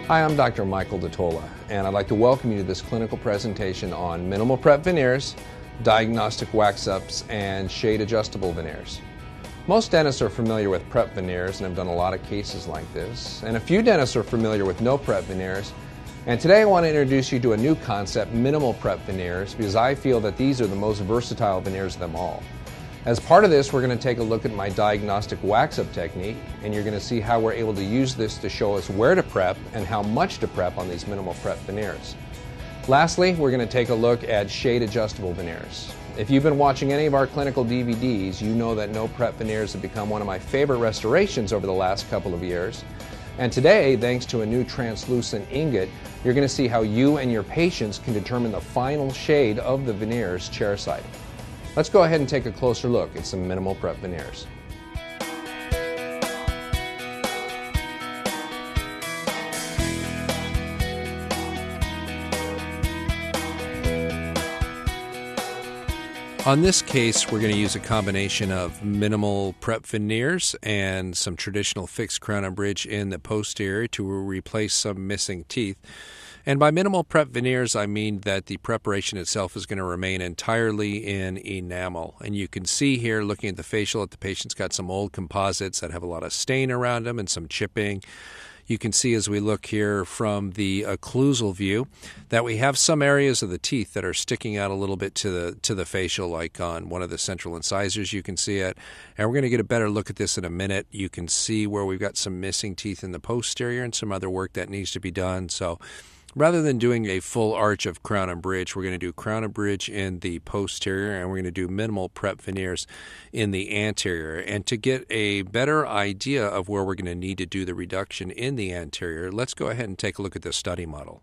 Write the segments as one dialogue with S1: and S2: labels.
S1: Hi, I'm Dr. Michael Ditolla, and I'd like to welcome you to this clinical presentation on Minimal-Prep Veneers, Diagnostic Wax-Ups, and Shade Adjustable Veneers. Most dentists are familiar with prep veneers and have done a lot of cases like this, and a few dentists are familiar with no-prep veneers. And today I want to introduce you to a new concept, Minimal-Prep Veneers, because I feel that these are the most versatile veneers of them all. As part of this, we're going to take a look at my Diagnostic Wax-Up Technique, and you're going to see how we're able to use this to show us where to prep and how much to prep on these Minimal-Prep Veneers. Lastly, we're going to take a look at Shade Adjustable Veneers. If you've been watching any of our clinical DVDs, you know that no-prep veneers have become one of my favorite restorations over the last couple of years. And today, thanks to a new translucent ingot, you're going to see how you and your patients can determine the final shade of the veneers chairside. Let's go ahead and take a closer look at some Minimal-Prep Veneers.
S2: On this case, we're going to use a combination of Minimal-Prep Veneers and some traditional fixed crown and bridge in the posterior to replace some missing teeth. And by Minimal-Prep Veneers, I mean that the preparation itself is going to remain entirely in enamel. And you can see here, looking at the facial, that the patient's got some old composites that have a lot of stain around them and some chipping. You can see as we look here from the occlusal view that we have some areas of the teeth that are sticking out a little bit to the facial, like on one of the central incisors. You can see it. And we're going to get a better look at this in a minute. You can see where we've got some missing teeth in the posterior and some other work that needs to be done. So rather than doing a full arch of crown and bridge, we're going to do crown and bridge in the posterior, and we're going to do Minimal-Prep Veneers in the anterior. And to get a better idea of where we're going to need to do the reduction in the anterior, let's go ahead and take a look at this study model.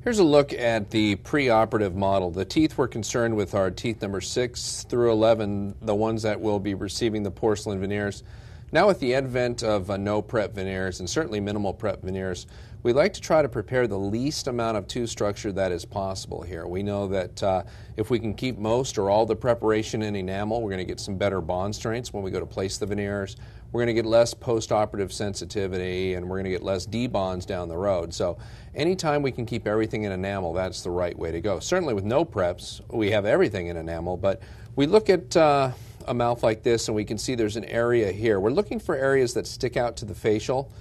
S1: Here's a look at the preoperative model. The teeth we're concerned with are teeth number 6 through 11, the ones that will be receiving the porcelain veneers. Now with the advent of no-prep veneers and certainly Minimal-Prep Veneers, we like to try to prepare the least amount of tooth structure that is possible here. We know that if we can keep most or all the preparation in enamel, we're going to get some better bond strengths when we go to place the veneers. We're going to get less post-operative sensitivity, and we're going to get less debonds down the road. So anytime we can keep everything in enamel, that's the right way to go. Certainly with no preps, we have everything in enamel, but we look at a mouth like this and we can see there's an area here. We're looking for areas that stick out to the facial.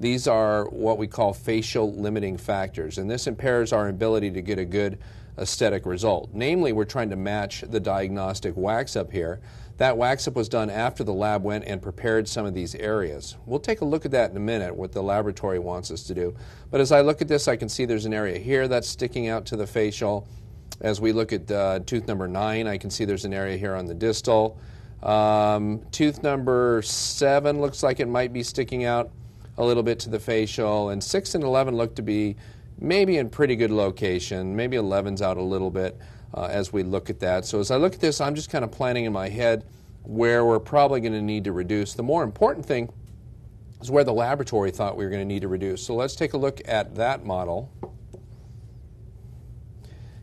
S1: These are what we call facial limiting factors, and this impairs our ability to get a good aesthetic result. Namely, we're trying to match the diagnostic wax-up here. That wax-up was done after the lab went and prepared some of these areas. We'll take a look at that in a minute, what the laboratory wants us to do. But as I look at this, I can see there's an area here that's sticking out to the facial. As we look at tooth number 9, I can see there's an area here on the distal. Tooth number 7 looks like it might be sticking out a little bit to the facial, and 6 and 11 look to be maybe in pretty good location. Maybe 11's out a little bit as we look at that. So as I look at this, I'm just kind of planning in my head where we're probably going to need to reduce. The more important thing is where the laboratory thought we were going to need to reduce. So let's take a look at that model.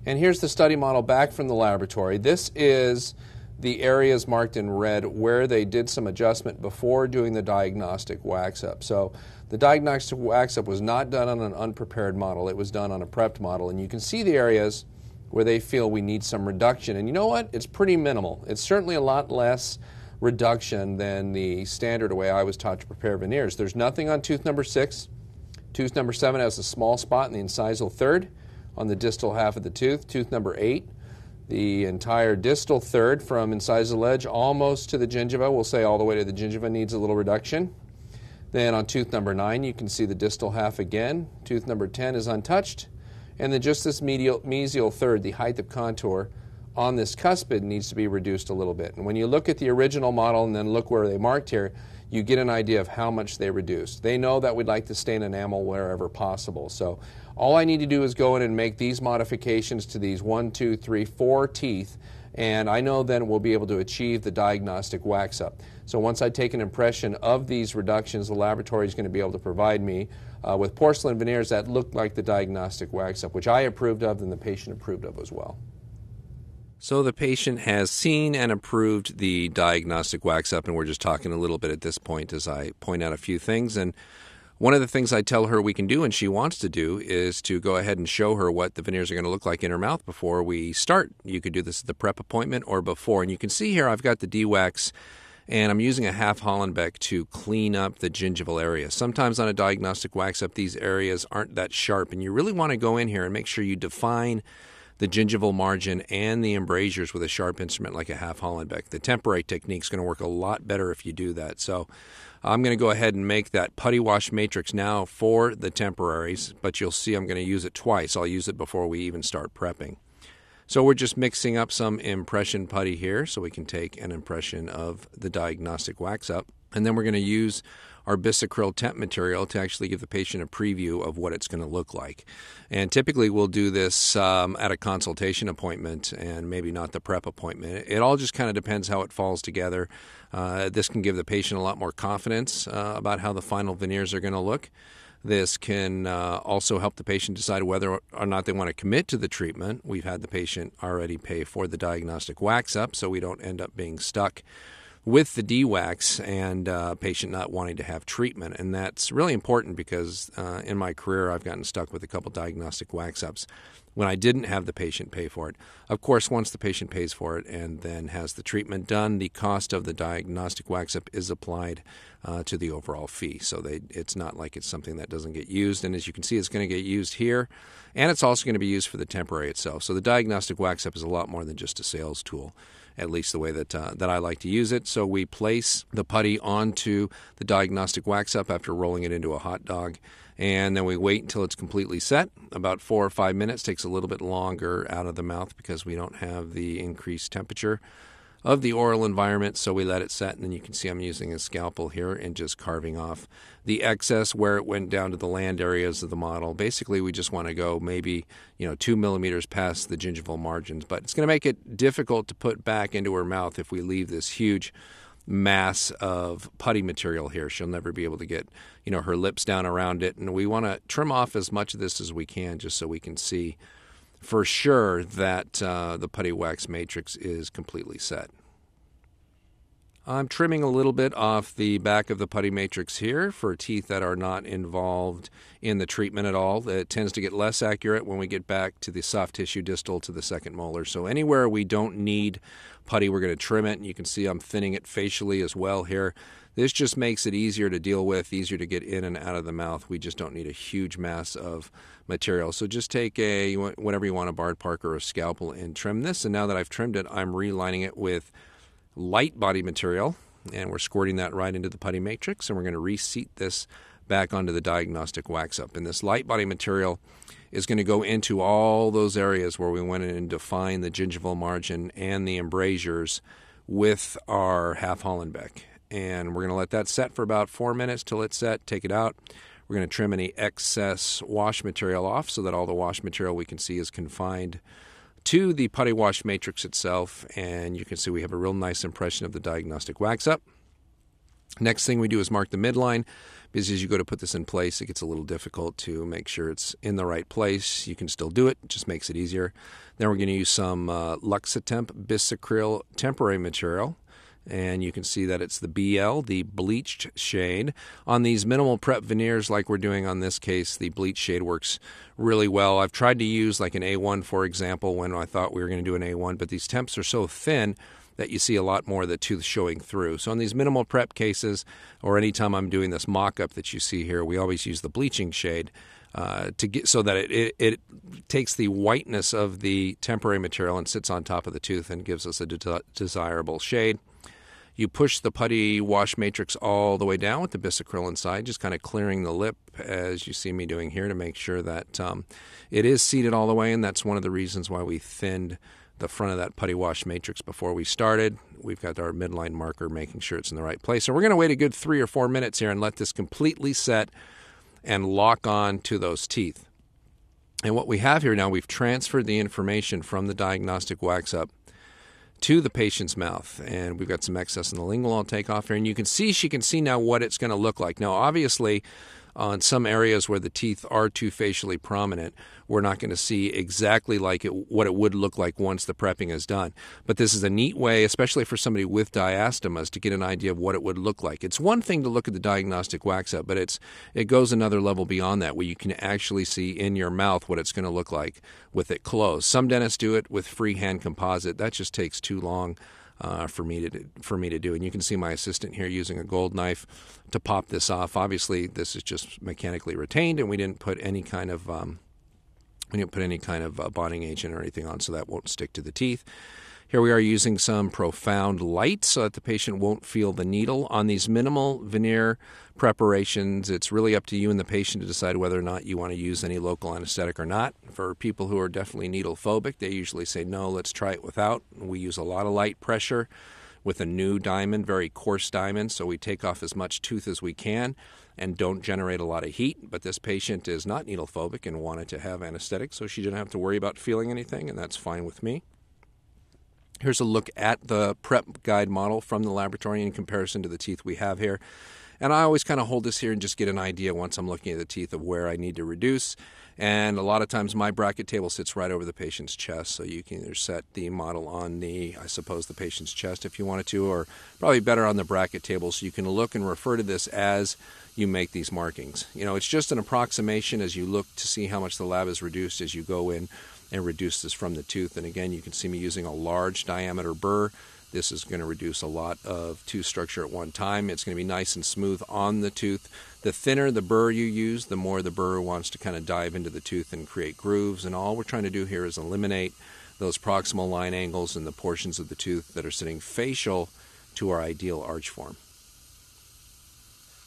S1: And here's the study model back from the laboratory. This is the areas marked in red where they did some adjustment before doing the diagnostic wax-up. So the diagnostic wax-up was not done on an unprepared model. It was done on a prepped model. And you can see the areas where they feel we need some reduction. And you know what? It's pretty minimal. It's certainly a lot less reduction than the standard way I was taught to prepare veneers. There's nothing on tooth number 6. Tooth number 7 has a small spot in the incisal third on the distal half of the tooth. Tooth number 8, the entire distal third from incisal edge almost to the gingiva, we'll say all the way to the gingiva, needs a little reduction. Then on tooth number 9, you can see the distal half again. Tooth number 10 is untouched. And then just this mesial third, the height of contour on this cuspid, needs to be reduced a little bit. And when you look at the original model and then look where they marked here, you get an idea of how much they reduced. They know that we'd like to stain enamel wherever possible. So all I need to do is go in and make these modifications to these 1, 2, 3, 4 teeth, And I know then we'll be able to achieve the diagnostic wax-up. So once I take an impression of these reductions, the laboratory is going to be able to provide me with porcelain veneers that look like the diagnostic wax-up, which I approved of and the patient approved of as well.
S2: So the patient has seen and approved the diagnostic wax-up, and we're just talking a little bit at this point as I point out a few things. And one of the things I tell her we can do, and she wants to do, is to go ahead and show her what the veneers are going to look like in her mouth before we start. You could do this at the prep appointment or before. And you can see here I've got the D-Wax, and I'm using a half Hollenbeck to clean up the gingival area. Sometimes on a diagnostic wax-up, these areas aren't that sharp, and you really want to go in here and make sure you define the gingival margin and the embrasures with a sharp instrument like a half Hollenbeck. The temporary technique is going to work a lot better if you do that. So I'm going to go ahead and make that putty wash matrix now for the temporaries, but you'll see I'm going to use it twice. I'll use it before we even start prepping. So we're just mixing up some impression putty here so we can take an impression of the diagnostic wax-up. And then we're going to use our bisacryl temp material to actually give the patient a preview of what it's going to look like. And typically we'll do this at a consultation appointment and maybe not the prep appointment. It all just kind of depends how it falls together. This can give the patient a lot more confidence about how the final veneers are going to look. This can also help the patient decide whether or not they want to commit to the treatment. We've had the patient already pay for the diagnostic wax-up, so we don't end up being stuck with the D-Wax and patient not wanting to have treatment. And that's really important because in my career I've gotten stuck with a couple diagnostic wax-ups when I didn't have the patient pay for it. Of course, once the patient pays for it and then has the treatment done, the cost of the diagnostic wax-up is applied to the overall fee. So it's not like it's something that doesn't get used. And as you can see, it's going to get used here, and it's also going to be used for the temporary itself. So the diagnostic wax-up is a lot more than just a sales tool, at least the way that I like to use it. So we place the putty onto the diagnostic wax-up after rolling it into a hot dog, and then we wait until it's completely set. About 4 or 5 minutes. Takes a little bit longer out of the mouth because we don't have the increased temperature of the oral environment, so we let it set, and then you can see I'm using a scalpel here and just carving off the excess where it went down to the land areas of the model. Basically, we just want to go maybe 2 millimeters past the gingival margins, but it's going to make it difficult to put back into her mouth if we leave this huge mass of putty material here. She'll never be able to get her lips down around it, and we want to trim off as much of this as we can just so we can see for sure that the putty wax matrix is completely set. I'm trimming a little bit off the back of the putty matrix here for teeth that are not involved in the treatment at all. It tends to get less accurate when we get back to the soft tissue distal to the second molar. So anywhere we don't need putty, we're going to trim it. And you can see I'm thinning it facially as well here. This just makes it easier to deal with, easier to get in and out of the mouth. We just don't need a huge mass of material. So just take whatever you want, a Bard Parker or a scalpel, and trim this. And now that I've trimmed it, I'm relining it with light body material, and we're squirting that right into the putty matrix, and we're going to reseat this back onto the diagnostic wax-up. And this light body material is going to go into all those areas where we went in and defined the gingival margin and the embrasures with our half Hollenbeck. And we're going to let that set for about 4 minutes till it's set. Take it out. We're going to trim any excess wash material off so that all the wash material we can see is confined to the putty wash matrix itself. And you can see we have a real nice impression of the diagnostic wax-up. Next thing we do is mark the midline, because as you go to put this in place, it gets a little difficult to make sure it's in the right place. You can still do it. It just makes it easier. Then we're going to use some Luxatemp Bisacryl temporary material. And you can see that it's the BL, the bleached shade. On these Minimal-Prep veneers like we're doing on this case, the bleached shade works really well. I've tried to use like an A1, for example, when I thought we were going to do an A1, but these temps are so thin that you see a lot more of the tooth showing through. So in these Minimal-Prep cases, or anytime I'm doing this mock-up that you see here, we always use the bleaching shade to get so that it takes the whiteness of the temporary material and sits on top of the tooth and gives us a desirable shade. You push the putty wash matrix all the way down with the bisacryl inside, just kind of clearing the lip as you see me doing here to make sure that it is seated all the way, and that's one of the reasons why we thinned the front of that putty wash matrix before we started. We've got our midline marker making sure it's in the right place. So we're going to wait a good 3 or 4 minutes here and let this completely set and lock on to those teeth. And what we have here now, we've transferred the information from the diagnostic wax-up to the patient's mouth. And we've got some excess in the lingual I'll take off here. And you can see, she can see now what it's going to look like. Now, obviously, on some areas where the teeth are too facially prominent, we're not going to see exactly like what it would look like once the prepping is done. But this is a neat way, especially for somebody with diastemas, to get an idea of what it would look like. It's one thing to look at the diagnostic wax-up, but it goes another level beyond that, where you can actually see in your mouth what it's going to look like with it closed. Some dentists do it with freehand composite. That just takes too long for me to do. And you can see my assistant here using a gold knife to pop this off. Obviously, this is just mechanically retained, and we didn't put any kind of bonding agent or anything on, so that won't stick to the teeth. Here we are using some profound light so that the patient won't feel the needle. On these minimal veneer preparations, it's really up to you and the patient to decide whether or not you want to use any local anesthetic or not. For people who are definitely needle phobic, they usually say, no, let's try it without. We use a lot of light pressure with a new diamond, very coarse diamond, so we take off as much tooth as we can and don't generate a lot of heat. But this patient is not needle phobic and wanted to have anesthetic, so she didn't have to worry about feeling anything, and that's fine with me. Here's a look at the prep guide model from the laboratory in comparison to the teeth we have here. And I always kind of hold this here and just get an idea once I'm looking at the teeth of where I need to reduce. And a lot of times my bracket table sits right over the patient's chest, so you can either set the model on the patient's chest if you wanted to, or probably better on the bracket table, so you can look and refer to this as you make these markings. You know, it's just an approximation as you look to see how much the lab is reduced as you go in and reduce this from the tooth. And again, you can see me using a large diameter burr. This is going to reduce a lot of tooth structure at one time. It's going to be nice and smooth on the tooth. The thinner the burr you use, the more the burr wants to kind of dive into the tooth and create grooves. And all we're trying to do here is eliminate those proximal line angles and the portions of the tooth that are sitting facial to our ideal arch form.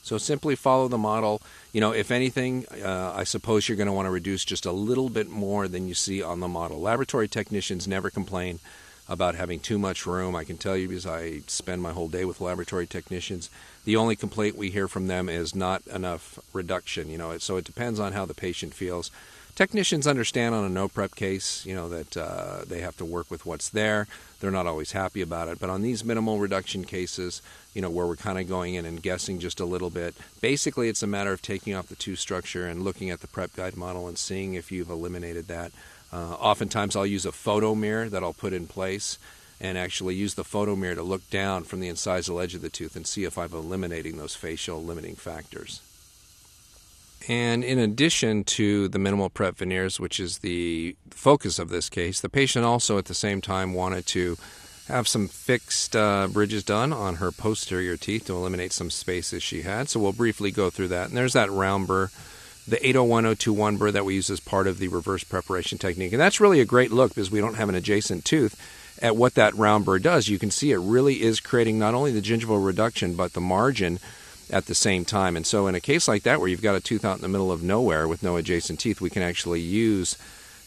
S2: So simply follow the model. You know, if anything, I suppose you're going to want to reduce just a little bit more than you see on the model. Laboratory technicians never complain about having too much room. I can tell you, because I spend my whole day with laboratory technicians, the only complaint we hear from them is not enough reduction. You know, so it depends on how the patient feels. Technicians understand on a no-prep case, you know, that they have to work with what's there. They're not always happy about it. But on these minimal reduction cases, you know, where we're kind of going in and guessing just a little bit, basically it's a matter of taking off the tooth structure and looking at the prep guide model and seeing if you've eliminated that. Oftentimes I'll use a photo mirror that I'll put in place and actually use the photo mirror to look down from the incisal edge of the tooth and see if I'm eliminating those facial limiting factors. And in addition to the minimal prep veneers, which is the focus of this case, the patient also at the same time wanted to have some fixed bridges done on her posterior teeth to eliminate some spaces she had. So we'll briefly go through that. And there's that round burr, the 801-021 burr that we use as part of the reverse preparation technique. And that's really a great look because we don't have an adjacent tooth at what that round burr does. You can see it really is creating not only the gingival reduction, but the margin at the same time. And so in a case like that where you've got a tooth out in the middle of nowhere with no adjacent teeth, we can actually use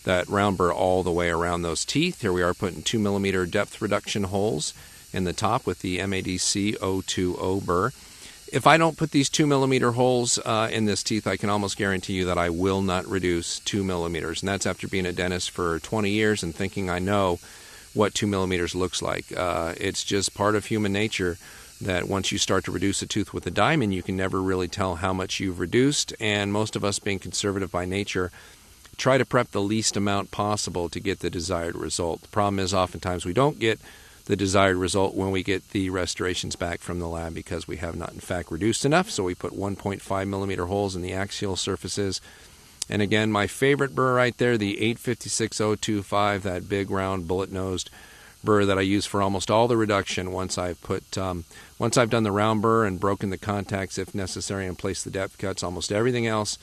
S2: that round burr all the way around those teeth. Here we are putting 2 millimeter depth reduction holes in the top with the MADC 020 burr. If I don't put these 2 millimeter holes in this teeth, I can almost guarantee you that I will not reduce 2 millimeters. And that's after being a dentist for 20 years and thinking I know what 2 millimeters looks like. It's just part of human nature that once you start to reduce a tooth with a diamond, you can never really tell how much you've reduced. And most of us, being conservative by nature, try to prep the least amount possible to get the desired result. The problem is oftentimes we don't get the desired result when we get the restorations back from the lab because we have not in fact reduced enough. So we put 1.5 millimeter holes in the axial surfaces. And again, my favorite burr right there, the 856-025, that big round bullet-nosed burr that I use for almost all the reduction. Once I've done the round burr and broken the contacts if necessary and placed the depth cuts, almost everything else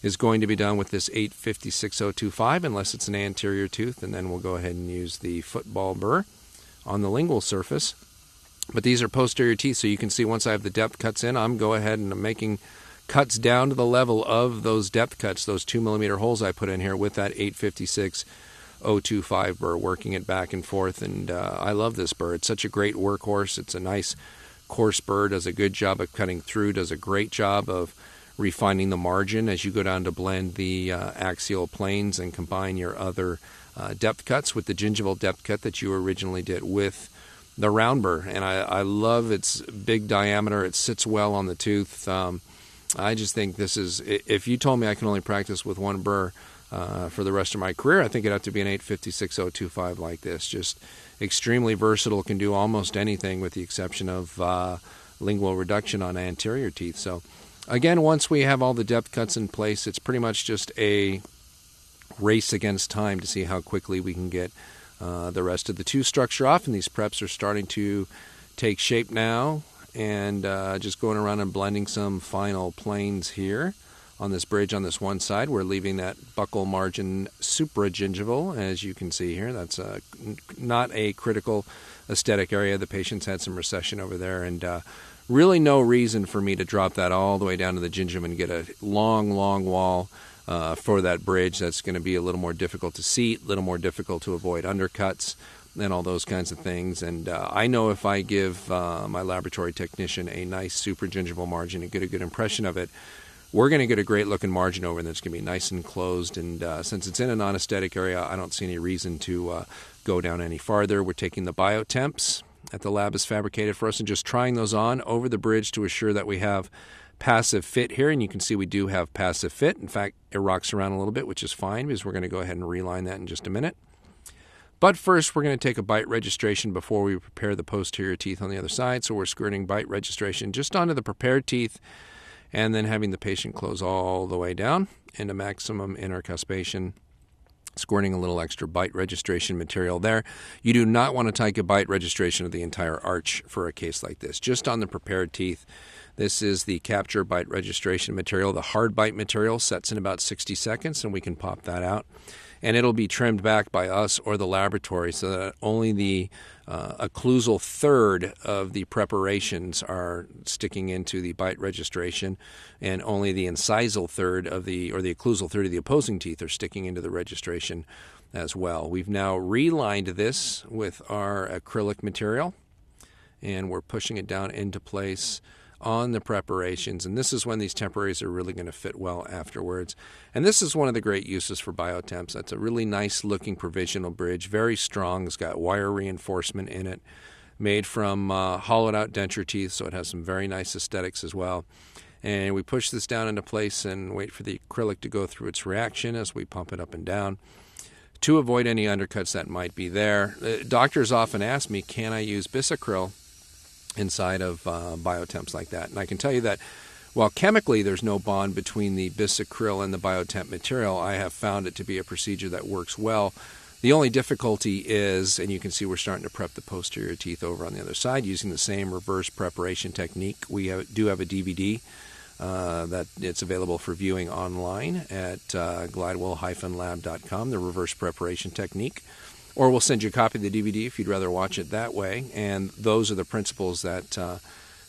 S2: is going to be done with this 856-025 unless it's an anterior tooth, and then we'll go ahead and use the football burr on the lingual surface. But these are posterior teeth, so you can see once I have the depth cuts in, I'm go ahead and I'm making cuts down to the level of those depth cuts, those 2 millimeter holes I put in here with that 856-025 burr, working it back and forth. And I love this burr. It's such a great workhorse. It's a nice coarse burr, does a good job of cutting through, does a great job of refining the margin as you go down to blend the axial planes and combine your other depth cuts with the gingival depth cut that you originally did with the round burr. And I love its big diameter. It sits well on the tooth. I just think this is, if you told me I can only practice with one burr for the rest of my career, I think it'd have to be an 850-6025 like this. Just extremely versatile, can do almost anything with the exception of lingual reduction on anterior teeth. So again, once we have all the depth cuts in place, it's pretty much just a race against time to see how quickly we can get the rest of the tooth structure off. And these preps are starting to take shape now, and just going around and blending some final planes here on this bridge on this one side. We're leaving that buccal margin supragingival, as you can see here. That's not a critical aesthetic area. The patient's had some recession over there, and really no reason for me to drop that all the way down to the gingiva and get a long, long wall for that bridge. That's going to be a little more difficult to seat, a little more difficult to avoid undercuts, and all those kinds of things. And I know if I give my laboratory technician a nice supragingival margin and get a good impression of it, we're going to get a great looking margin over that's going to be nice and closed. And since it's in a non-aesthetic area, I don't see any reason to go down any farther. We're taking the biotemps that the lab has fabricated for us and just trying those on over the bridge to assure that we have passive fit here. And you can see we do have passive fit. In fact, it rocks around a little bit, which is fine because we're going to go ahead and reline that in just a minute. But first, we're going to take a bite registration before we prepare the posterior teeth on the other side. So we're squirting bite registration just onto the prepared teeth, and then having the patient close all the way down into maximum intercuspation, squirting a little extra bite registration material there. You do not want to take a bite registration of the entire arch for a case like this, just on the prepared teeth. This is the capture bite registration material. The hard bite material sets in about 60 seconds, and we can pop that out. And it'll be trimmed back by us or the laboratory so that only the occlusal third of the preparations are sticking into the bite registration, and only the incisal third of the occlusal third of the opposing teeth are sticking into the registration as well. We've now relined this with our acrylic material, and we're pushing it down into place on the preparations, and this is when these temporaries are really going to fit well afterwards. And this is one of the great uses for biotemps. That's a really nice looking provisional bridge, very strong. It's got wire reinforcement in it, made from hollowed out denture teeth, so it has some very nice aesthetics as well. And we push this down into place and wait for the acrylic to go through its reaction as we pump it up and down to avoid any undercuts that might be there. Doctors often ask me, can I use bisacryl inside of biotemps like that? And I can tell you that while chemically there's no bond between the bisacryl and the biotemp material, I have found it to be a procedure that works well. The only difficulty is, and you can see we're starting to prep the posterior teeth over on the other side using the same reverse preparation technique. We do have a DVD that it's available for viewing online at glidewell-lab.com, the reverse preparation technique. Or we'll send you a copy of the DVD if you'd rather watch it that way. And those are the principles that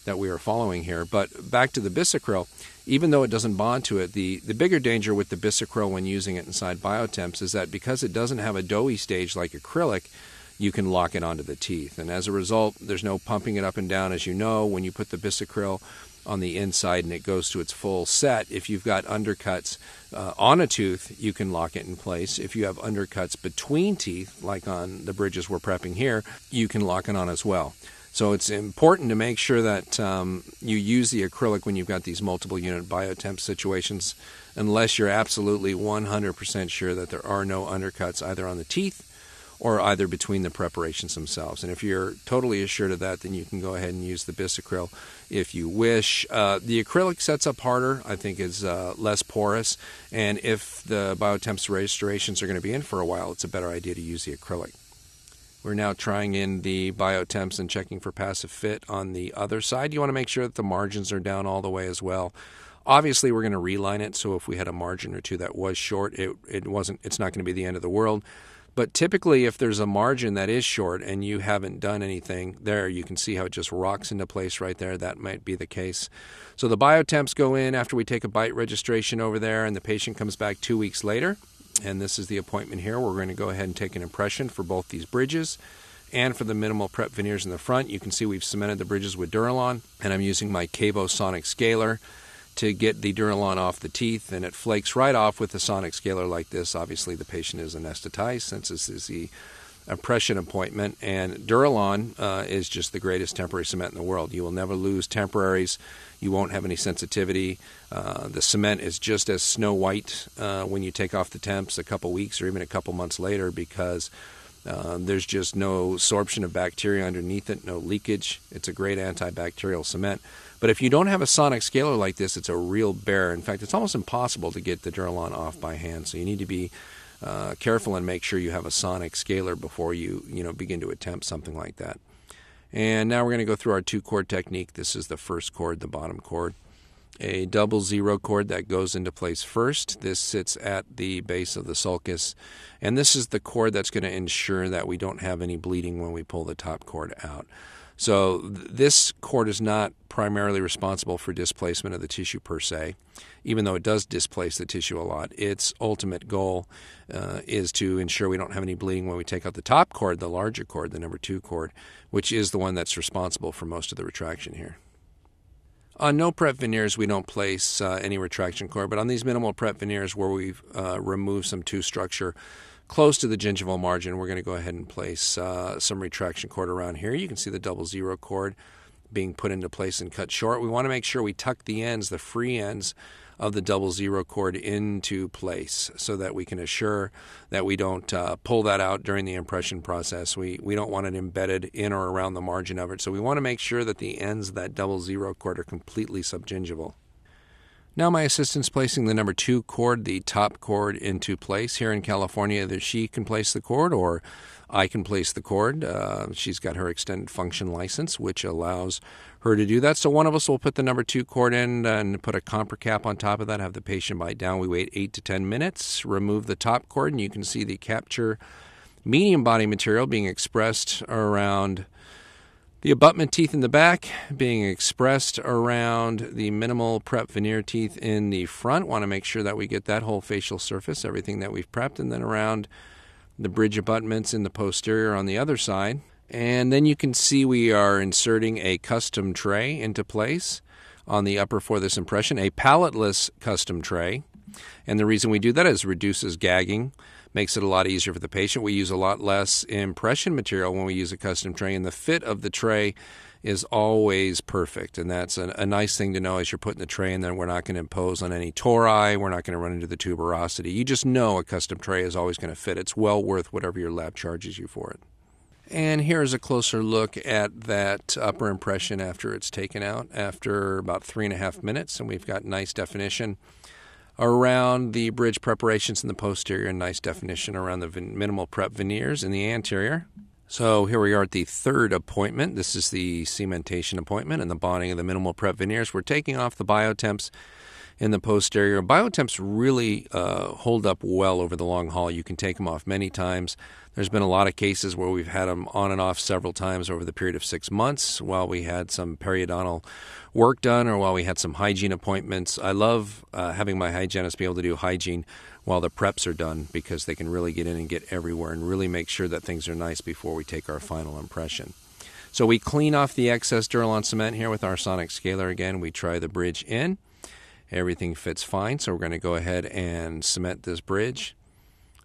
S2: we are following here. But back to the bisacryl, even though it doesn't bond to it, the bigger danger with the bisacryl when using it inside biotemps is that because it doesn't have a doughy stage like acrylic, you can lock it onto the teeth. And as a result, there's no pumping it up and down. As you know, when you put the bisacryl on the inside and it goes to its full set, if you've got undercuts on a tooth, you can lock it in place. If you have undercuts between teeth, like on the bridges we're prepping here, you can lock it on as well. So it's important to make sure that you use the acrylic when you've got these multiple unit biotemp situations, unless you're absolutely 100% sure that there are no undercuts either on the teeth or either between the preparations themselves. And if you're totally assured of that, then you can go ahead and use the bisacryl if you wish. The acrylic sets up harder, I think is less porous, and if the biotemps restorations are going to be in for a while, it's a better idea to use the acrylic. We're now trying in the biotemps and checking for passive fit on the other side. You want to make sure that the margins are down all the way as well. Obviously, we're going to reline it, so if we had a margin or two that was short, it's not going to be the end of the world. But typically, if there's a margin that is short and you haven't done anything there, you can see how it just rocks into place right there. That might be the case. So the biotemps go in after we take a bite registration over there, and the patient comes back 2 weeks later. And this is the appointment here. We're going to go ahead and take an impression for both these bridges and for the Minimal-Prep Veneers in the front. You can see we've cemented the bridges with Duralon, and I'm using my Cavo Sonic Scaler to get the Duralon off the teeth, and it flakes right off with a sonic scaler like this. Obviously, the patient is anesthetized since this is the impression appointment, and Duralon is just the greatest temporary cement in the world. You will never lose temporaries. You won't have any sensitivity. The cement is just as snow white when you take off the temps a couple weeks or even a couple months later, because there's just no absorption of bacteria underneath it, no leakage. It's a great antibacterial cement. But if you don't have a sonic scaler like this, it's a real bear. In fact, it's almost impossible to get the Duralon off by hand. So you need to be careful and make sure you have a sonic scaler before you begin to attempt something like that. And now we're going to go through our 2-chord technique. This is the first chord, the bottom chord. A double 0 chord that goes into place first. This sits at the base of the sulcus. And this is the chord that's going to ensure that we don't have any bleeding when we pull the top chord out. So this chord is not primarily responsible for displacement of the tissue per se, even though it does displace the tissue a lot. Its ultimate goal is to ensure we don't have any bleeding when we take out the top chord, the larger chord, the number 2 chord, which is the one that's responsible for most of the retraction here. On no-prep veneers, we don't place any retraction cord, but on these minimal-prep veneers where we've removed some tooth structure close to the gingival margin, we're going to go ahead and place some retraction cord around here. You can see the double 0 cord being put into place and cut short. We want to make sure we tuck the ends, the free ends of the double 0 cord into place so that we can assure that we don't pull that out during the impression process. We don't want it embedded in or around the margin of it. So we want to make sure that the ends of that double 0 cord are completely subgingival. Now my assistant's placing the number 2 cord, the top cord, into place. Here in California, either she can place the cord or I can place the cord. She's got her extended function license, which allows her to do that. So one of us will put the number 2 cord in and put a comper cap on top of that, have the patient bite down. We wait 8 to 10 minutes, remove the top cord, and you can see the capture medium body material being expressed around the abutment teeth in the back, being expressed around the minimal-prep veneer teeth in the front. Want to make sure that we get that whole facial surface, everything that we've prepped, and then around the bridge abutments in the posterior on the other side. And then you can see we are inserting a custom tray into place on the upper for this impression, a paletless custom tray. And the reason we do that is it reduces gagging, makes it a lot easier for the patient. We use a lot less impression material when we use a custom tray, and the fit of the tray is always perfect. And that's a nice thing to know as you're putting the tray in there. We're not going to impose on any tori. We're not going to run into the tuberosity. You just know a custom tray is always going to fit. It's well worth whatever your lab charges you for it. And here's a closer look at that upper impression after it's taken out after about 3.5 minutes, and we've got nice definition around the bridge preparations in the posterior and nice definition around the minimal prep veneers in the anterior. So here we are at the 3rd appointment. This is the cementation appointment and the bonding of the minimal prep veneers. We're taking off the biotemps in the posterior. Biotemps really hold up well over the long haul. You can take them off many times. There's been a lot of cases where we've had them on and off several times over the period of 6 months while we had some periodontal work done or while we had some hygiene appointments. I love having my hygienist be able to do hygiene while the preps are done because they can really get in and get everywhere and really make sure that things are nice before we take our final impression. So we clean off the excess Duralon cement here with our sonic scaler again. We try the bridge in. Everything fits fine, so we're going to go ahead and cement this bridge.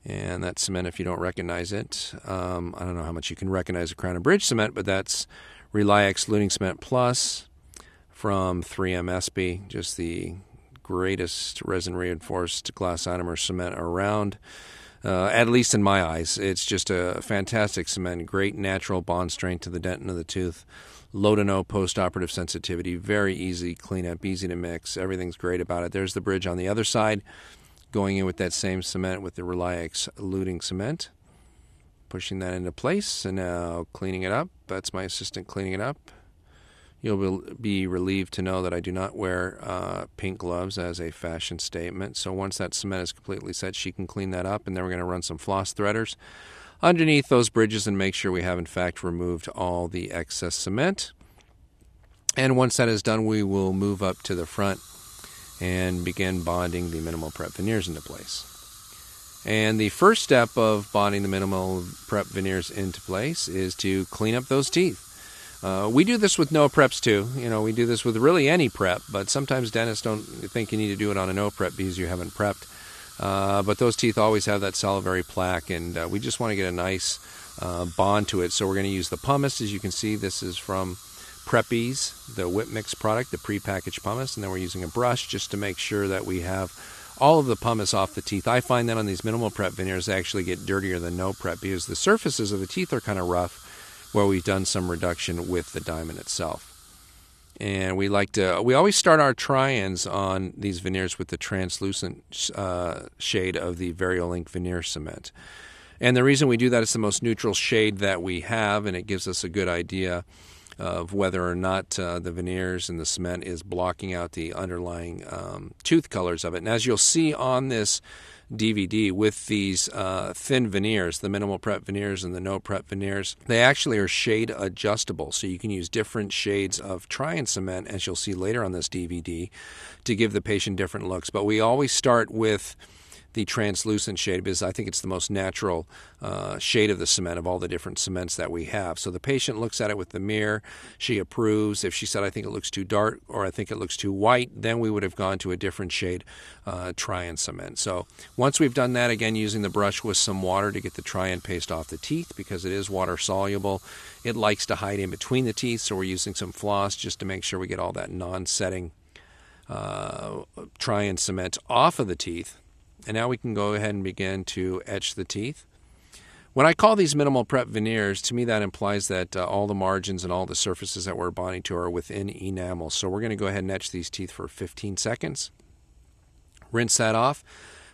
S2: And that cement, if you don't recognize it, I don't know how much you can recognize a crown and bridge cement, but that's Reliax Luting Cement Plus from 3M SB, just the greatest resin reinforced glass ionomer cement around, at least in my eyes. It's just a fantastic cement, great natural bond strength to the dentin of the tooth, low to no post-operative sensitivity, very easy cleanup, easy to mix. Everything's great about it. There's the bridge on the other side, going in with that same cement with the Reliax Luting Cement. Pushing that into place and now cleaning it up. That's my assistant cleaning it up. You'll be relieved to know that I do not wear pink gloves as a fashion statement. So once that cement is completely set, she can clean that up, and then we're going to run some floss threaders underneath those bridges and make sure we have in fact removed all the excess cement. And once that is done, we will move up to the front and begin bonding the minimal prep veneers into place. And the first step of bonding the minimal prep veneers into place is to clean up those teeth. We do this with no preps too. We do this with really any prep, but sometimes dentists don't think you need to do it on a no prep because you haven't prepped. But those teeth always have that salivary plaque, and we just want to get a nice bond to it. So we're going to use the pumice. As you can see, this is from Preppies, the whip mix product, the pre-packaged pumice, and then we're using a brush just to make sure that we have all of the pumice off the teeth. I find that on these minimal prep veneers they actually get dirtier than no prep because the surfaces of the teeth are kind of rough where we've done some reduction with the diamond itself. And we always start our try-ins on these veneers with the translucent shade of the Variolink Veneer cement. And the reason we do that is the most neutral shade that we have, and it gives us a good idea of whether or not the veneers and the cement is blocking out the underlying tooth colors of it. And as you'll see on this DVD with these thin veneers, the minimal prep veneers and the no prep veneers, they actually are shade adjustable. So you can use different shades of try-in cement, as you'll see later on this DVD, to give the patient different looks. But we always start with the translucent shade because I think it's the most natural shade of the cement of all the different cements that we have. So the patient looks at it with the mirror, she approves. If she said, I think it looks too dark or I think it looks too white, then we would have gone to a different shade try-in cement. So once we've done that, again, using the brush with some water to get the try-in paste off the teeth because it is water soluble. It likes to hide in between the teeth, so we're using some floss just to make sure we get all that non-setting try-in cement off of the teeth. And now we can go ahead and begin to etch the teeth. When I call these minimal prep veneers, to me that implies that all the margins and all the surfaces that we're bonding to are within enamel. So we're going to go ahead and etch these teeth for 15 seconds. Rinse that off.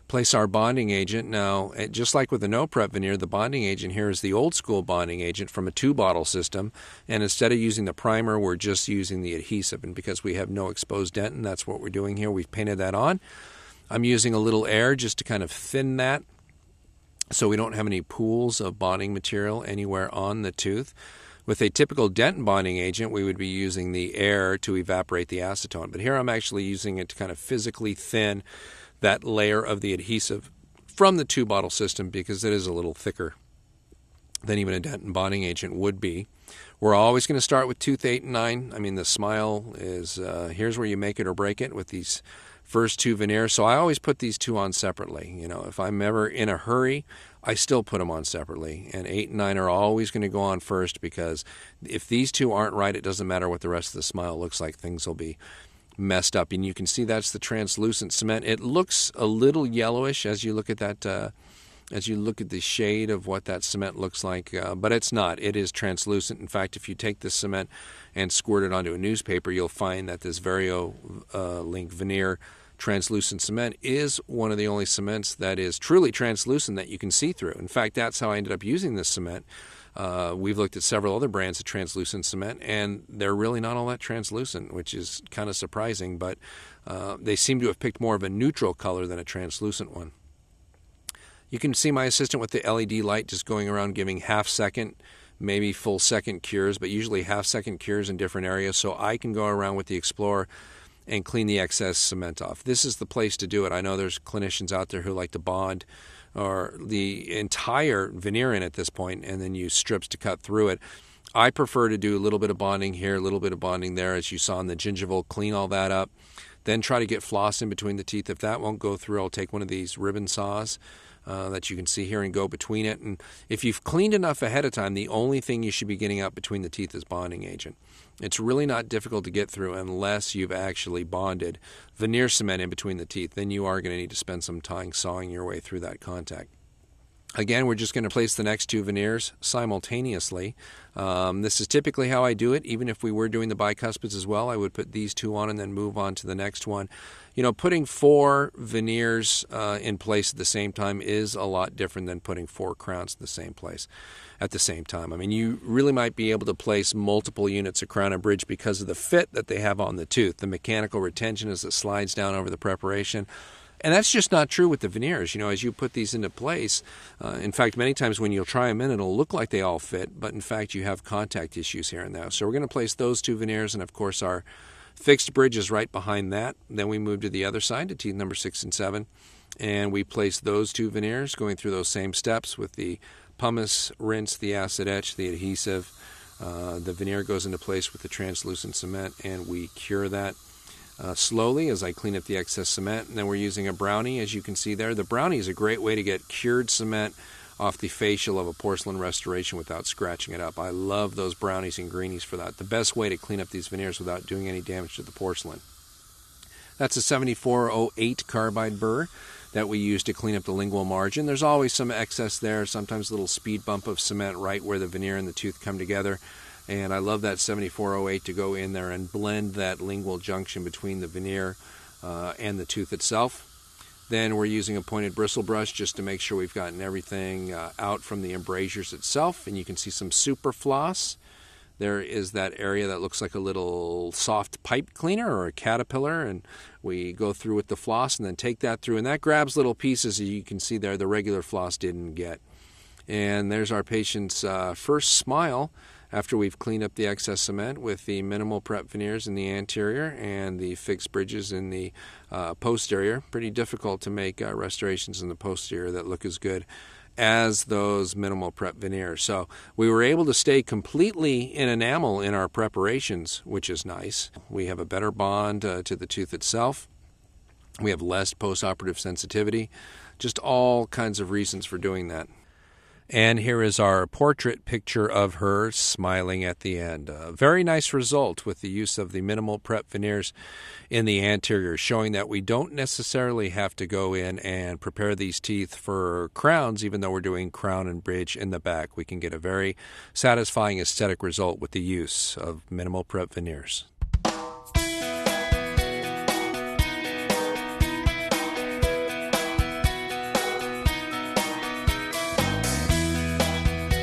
S2: Place our bonding agent. Now, just like with the no-prep veneer, the bonding agent here is the old-school bonding agent from a 2-bottle system. And instead of using the primer, we're just using the adhesive. And because we have no exposed dentin, that's what we're doing here. We've painted that on. I'm using a little air just to kind of thin that so we don't have any pools of bonding material anywhere on the tooth. With a typical dentin bonding agent, we would be using the air to evaporate the acetone. But here I'm actually using it to kind of physically thin that layer of the adhesive from the 2-bottle system because it is a little thicker than even a dentin bonding agent would be. We're always going to start with tooth 8 and 9. I mean, the smile is, here's where you make it or break it with these first 2 veneers. So I always put these 2 on separately. If I'm ever in a hurry, I still put them on separately. And 8 and 9 are always going to go on first because if these 2 aren't right, it doesn't matter what the rest of the smile looks like. Things will be messed up. And you can see that's the translucent cement. It looks a little yellowish as you look at that, as you look at the shade of what that cement looks like, but it's not. It is translucent. In fact, if you take this cement and squirt it onto a newspaper, you'll find that this Variolink Veneer translucent cement is one of the only cements that is truly translucent that you can see through. In fact, that's how I ended up using this cement. We've looked at several other brands of translucent cement, and they're really not all that translucent, which is kind of surprising, but they seem to have picked more of a neutral color than a translucent one. You can see my assistant with the LED light just going around giving half-second, maybe full-second cures, but usually half-second cures in different areas, so I can go around with the Explorer and clean the excess cement off. This is the place to do it. I know there's clinicians out there who like to bond or the entire veneer in at this point and then use strips to cut through it. I prefer to do a little bit of bonding here, a little bit of bonding there, as you saw in the gingival, clean all that up, then try to get floss in between the teeth. If that won't go through, I'll take one of these ribbon saws that you can see here and go between it. And if you've cleaned enough ahead of time, the only thing you should be getting out between the teeth is bonding agent. It's really not difficult to get through unless you've actually bonded veneer cement in between the teeth. Then you are going to need to spend some time sawing your way through that contact. Again, we're just going to place the next 2 veneers simultaneously. This is typically how I do it. Even if we were doing the bicuspids as well, I would put these 2 on and then move on to the next one. Putting 4 veneers in place at the same time is a lot different than putting 4 crowns in the same place at the same time. I mean, you really might be able to place multiple units of crown and bridge because of the fit that they have on the tooth, the mechanical retention as it slides down over the preparation. And that's just not true with the veneers. As you put these into place, in fact, many times when you'll try them in, it'll look like they all fit, but in fact, you have contact issues here and there. So we're going to place those 2 veneers, and of course, our fixed bridge is right behind that. Then we move to the other side, to teeth number 6 and 7, and we place those 2 veneers, going through those same steps with the pumice, rinse, the acid etch, the adhesive, The veneer goes into place with the translucent cement, and we cure that slowly as I clean up the excess cement. And then we're using a Brownie, as you can see there. The Brownie is a great way to get cured cement off the facial of a porcelain restoration without scratching it up. I love those Brownies and Greenies for that. The best way to clean up these veneers without doing any damage to the porcelain. That's a 7408 carbide burr that we use to clean up the lingual margin. There's always some excess there, sometimes a little speed bump of cement right where the veneer and the tooth come together. And I love that 7408 to go in there and blend that lingual junction between the veneer and the tooth itself. Then we're using a pointed bristle brush just to make sure we've gotten everything out from the embrasures itself. And you can see some super floss. There is that area that looks like a little soft pipe cleaner or a caterpillar, and we go through with the floss and then take that through, and that grabs little pieces, as you can see there, the regular floss didn't get. And there's our patient's first smile after we've cleaned up the excess cement with the minimal prep veneers in the anterior and the fixed bridges in the posterior. Pretty difficult to make restorations in the posterior that look as good as those minimal prep veneers. So we were able to stay completely in enamel in our preparations, which is nice. We have a better bond to the tooth itself. We have less post-operative sensitivity. Just all kinds of reasons for doing that. And here is our portrait picture of her smiling at the end. A very nice result with the use of the minimal prep veneers in the anterior, showing that we don't necessarily have to go in and prepare these teeth for crowns, even though we're doing crown and bridge in the back. We can get a very satisfying aesthetic result with the use of minimal prep veneers.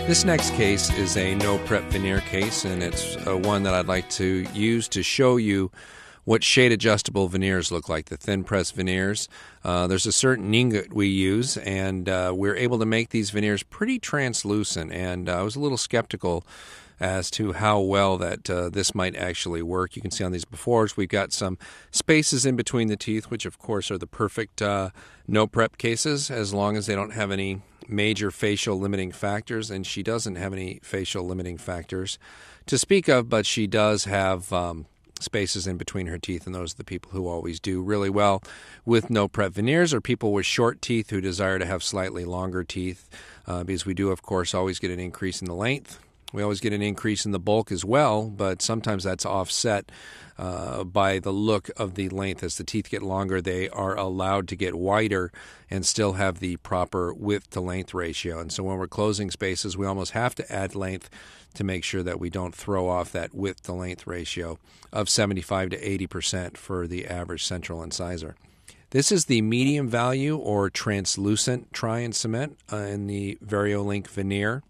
S2: This next case is a no-prep veneer case, and it's one that I'd like to use to show you what shade adjustable veneers look like, the thin press veneers. There's a certain ingot we use, and we're able to make these veneers pretty translucent, and I was a little skeptical as to how well that this might actually work. You can see on these befores we've got some spaces in between the teeth, which of course are the perfect no-prep cases as long as they don't have any major facial limiting factors, and she doesn't have any facial limiting factors to speak of, but she does have spaces in between her teeth, and those are the people who always do really well with no-prep veneers, or people with short teeth who desire to have slightly longer teeth, because we do, of course, always get an increase in the length. We always get an increase in the bulk as well, but sometimes that's offset by the look of the length. As the teeth get longer, they are allowed to get wider and still have the proper width to length ratio. And so when we're closing spaces, we almost have to add length to make sure that we don't throw off that width to length ratio of 75 to 80% for the average central incisor. This is the medium value or translucent try-in cement in the Variolink Veneer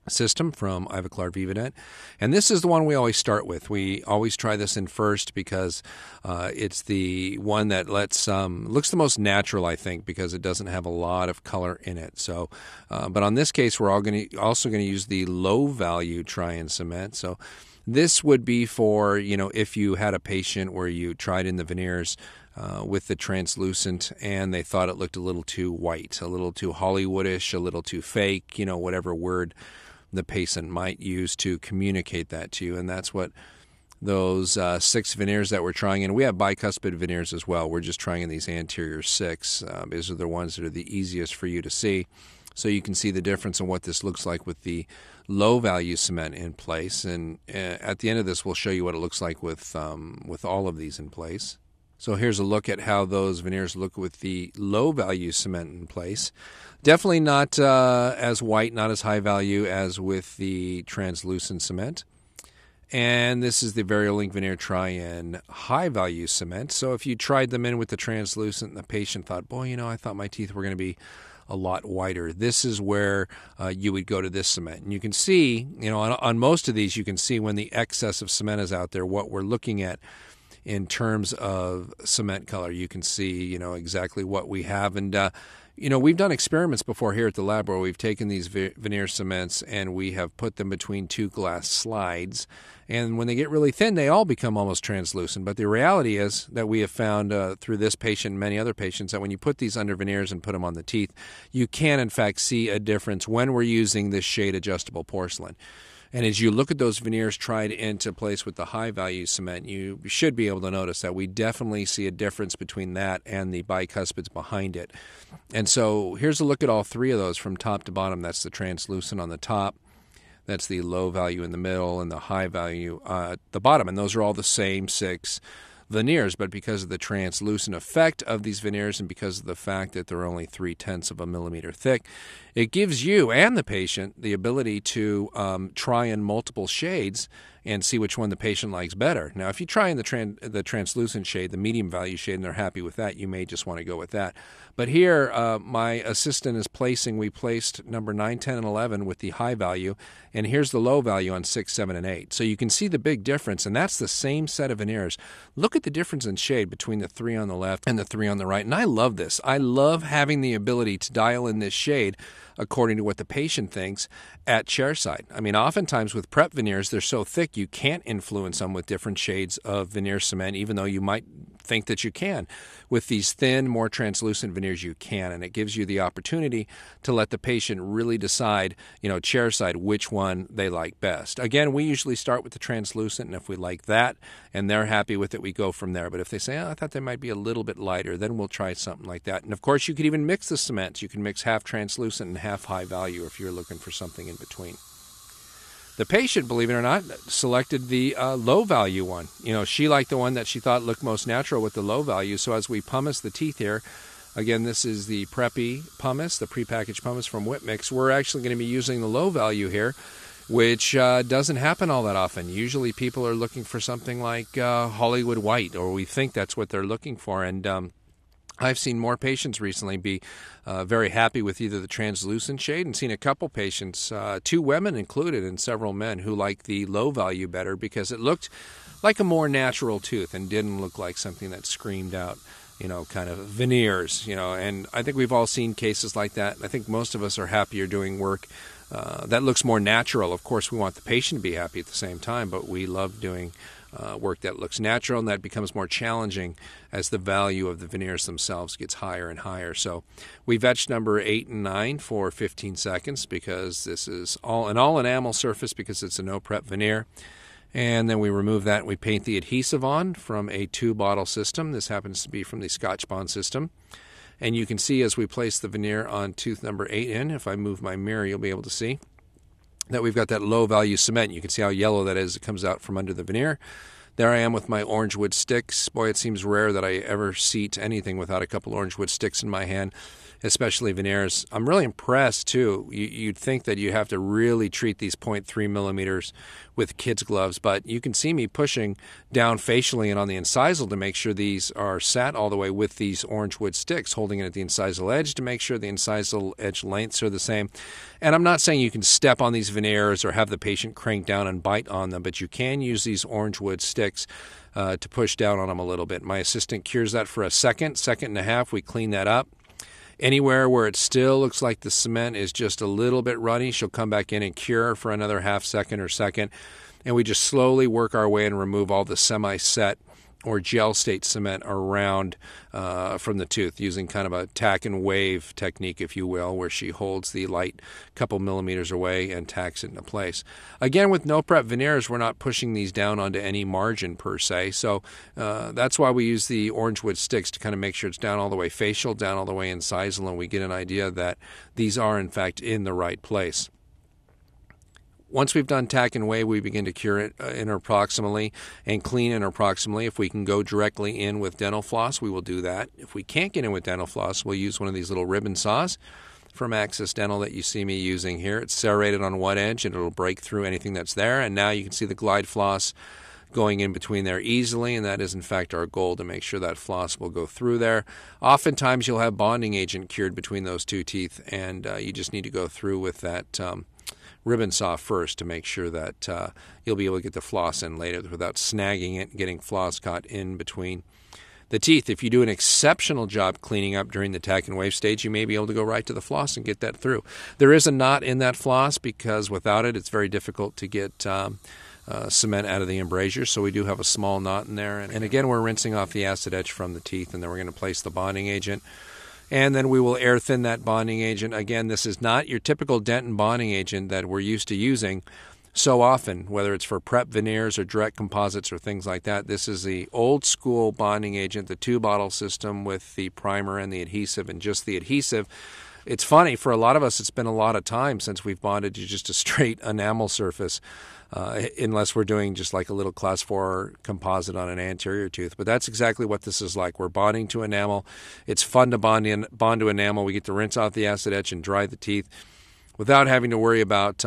S2: system from Ivoclar Vivanet, and this is the one we always start with. We always try this in first because it's the one that looks the most natural, I think, because it doesn't have a lot of color in it. So, but on this case, we're also going to use the low value try-in cement. So this would be for, if you had a patient where you tried in the veneers with the translucent and they thought it looked a little too white, a little too Hollywoodish, a little too fake, whatever word the patient might use to communicate that to you. And that's what those 6 veneers that we're trying in. We have bicuspid veneers as well. We're just trying in these anterior 6. These are the ones that are the easiest for you to see. So you can see the difference in what this looks like with the low value cement in place. And at the end of this, we'll show you what it looks like with all of these in place. So here's a look at how those veneers look with the low value cement in place. Definitely not as white, not as high value as with the translucent cement. And this is the Variolink Veneer try-in high value cement. So if you tried them in with the translucent and the patient thought, boy, I thought my teeth were going to be a lot whiter, this is where you would go to this cement. And you can see, on most of these, you can see when the excess of cement is out there, what we're looking at in terms of cement color. You can see, exactly what we have. And, we've done experiments before here at the lab where we've taken these veneer cements and we have put them between 2 glass slides. And when they get really thin, they all become almost translucent. But the reality is that we have found through this patient and many other patients that when you put these under veneers and put them on the teeth, you can, in fact, see a difference when we're using this shade adjustable porcelain. And as you look at those veneers tried into place with the high-value cement, you should be able to notice that we definitely see a difference between that and the bicuspids behind it. And so here's a look at all three of those from top to bottom. That's the translucent on the top, that's the low value in the middle, and the high value at the bottom. And those are all the same 6 veneers, but because of the translucent effect of these veneers and because of the fact that they're only 0.3 of a millimeter thick, it gives you and the patient the ability to try in multiple shades and see which one the patient likes better. Now, if you try in the translucent shade, the medium value shade, and they're happy with that, you may just want to go with that. But here, my assistant is we placed number 9, 10, and 11 with the high value, and here's the low value on 6, 7, and 8. So you can see the big difference, and that's the same set of veneers. Look at the difference in shade between the 3 on the left and the 3 on the right, and I love this. I love having the ability to dial in this shade according to what the patient thinks at chairside. I mean, oftentimes with prep veneers, they're so thick you can't influence them with different shades of veneer cement, even though you might think that you can. With these thin, more translucent veneers, you can, and it gives you the opportunity to let the patient really decide, chairside, which one they like best. Again, we usually start with the translucent, and if we like that and they're happy with it, we go from there. But if they say, I thought they might be a little bit lighter, then we'll try something like that. And of course, you could even mix the cements. You can mix half translucent and half high value if you're looking for something in between. The patient, believe it or not, selected the low value one. She liked the one that she thought looked most natural with the low value. So as we pumice the teeth here, again, this is the preppy pumice, the prepackaged pumice from Whipmix. We're actually going to be using the low value here, which doesn't happen all that often. Usually people are looking for something like Hollywood white, or we think that's what they're looking for. And I've seen more patients recently be very happy with either the translucent shade, and seen a couple patients, 2 women included and several men, who like the low value better because it looked like a more natural tooth and didn't look like something that screamed out, kind of veneers, and I think we've all seen cases like that. I think most of us are happier doing work that looks more natural. Of course, we want the patient to be happy at the same time, but we love doing work that looks natural, and that becomes more challenging as the value of the veneers themselves gets higher and higher. So we've etched number 8 and 9 for 15 seconds because this is an all enamel surface because it's a no-prep veneer. And then we remove that and we paint the adhesive on from a 2-bottle system. This happens to be from the Scotch Bond system. And you can see as we place the veneer on tooth number 8 in, if I move my mirror, you'll be able to see that we've got that low value cement. You can see how yellow that is. It comes out from under the veneer. There I am with my orange wood sticks. Boy, it seems rare that I ever seat anything without a couple orange wood sticks in my hand, especially veneers. I'm really impressed, too. You'd think that you have to really treat these 0.3 millimeters with kids' gloves, but you can see me pushing down facially and on the incisal to make sure these are sat all the way with these orange wood sticks, holding it at the incisal edge to make sure the incisal edge lengths are the same. And I'm not saying you can step on these veneers or have the patient crank down and bite on them, but you can use these orange wood sticks to push down on them a little bit. My assistant cures that for a second and a half. We clean that up. Anywhere where it still looks like the cement is just a little bit runny, she'll come back in and cure for another half second or second. And we just slowly work our way and remove all the semi-set or gel state cement around from the tooth using kind of a tack and wave technique, if you will, where she holds the light couple millimeters away and tacks it into place. Again, with no-prep veneers, we're not pushing these down onto any margin per se, so that's why we use the orange wood sticks to kind of make sure it's down all the way facial, down all the way incisal, and we get an idea that these are in fact in the right place. Once we've done tack and wave, we begin to cure it interproximally and clean interproximally. If we can go directly in with dental floss, we will do that. If we can't get in with dental floss, we'll use one of these little ribbon saws from Access Dental that you see me using here. It's serrated on one edge and it'll break through anything that's there. And now you can see the glide floss going in between there easily, and that is in fact our goal, to make sure that floss will go through there. Oftentimes you'll have bonding agent cured between those two teeth, and you just need to go through with that ribbon saw first to make sure that you'll be able to get the floss in later without snagging it and getting floss caught in between the teeth. If you do an exceptional job cleaning up during the tack and wave stage, you may be able to go right to the floss and get that through. There is a knot in that floss because without it, it's very difficult to get cement out of the embrasure, so we do have a small knot in there. And again, we're rinsing off the acid etch from the teeth, and then we're going to place the bonding agent. And then we will air thin that bonding agent. Again, this is not your typical dent and bonding agent that we're used to using. so often, whether it's for prep veneers or direct composites or things like that. This is the old school bonding agent, the 2-bottle system with the primer and the adhesive and just the adhesive. It's funny, for a lot of us, it's been a lot of time since we've bonded to just a straight enamel surface, unless we're doing just like a little class 4 composite on an anterior tooth. But that's exactly what this is like. We're bonding to enamel. It's fun to bond to enamel. We get to rinse off the acid etch and dry the teeth without having to worry about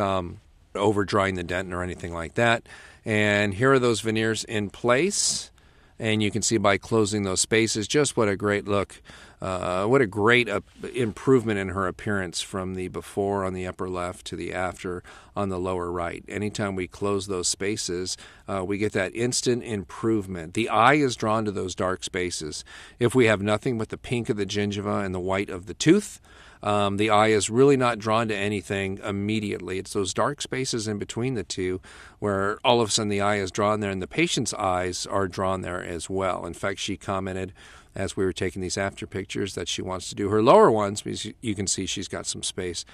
S2: over drying the dentin or anything like that. And here are those veneers in place. And you can see by closing those spaces just what a great look, what a great improvement in her appearance from the before on the upper left to the after on the lower right. Anytime we close those spaces, we get that instant improvement. The eye is drawn to those dark spaces. If we have nothing but the pink of the gingiva and the white of the tooth, the eye is really not drawn to anything immediately. It's those dark spaces in between the two where all of a sudden the eye is drawn there, and the patient's eyes are drawn there as well. In fact, she commented as we were taking these after pictures that she wants to do her lower ones because you can see she's got some space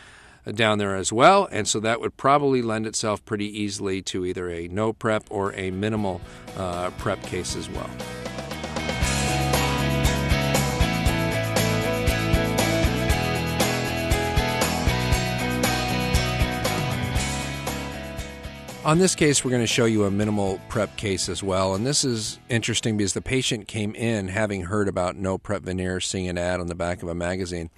S2: down there as well, and so that would probably lend itself pretty easily to either a no-prep or a minimal prep case as well. On this case, we're going to show you a minimal prep case as well, and this is interesting because the patient came in having heard about no-prep veneers, seeing an ad on the back of a magazine,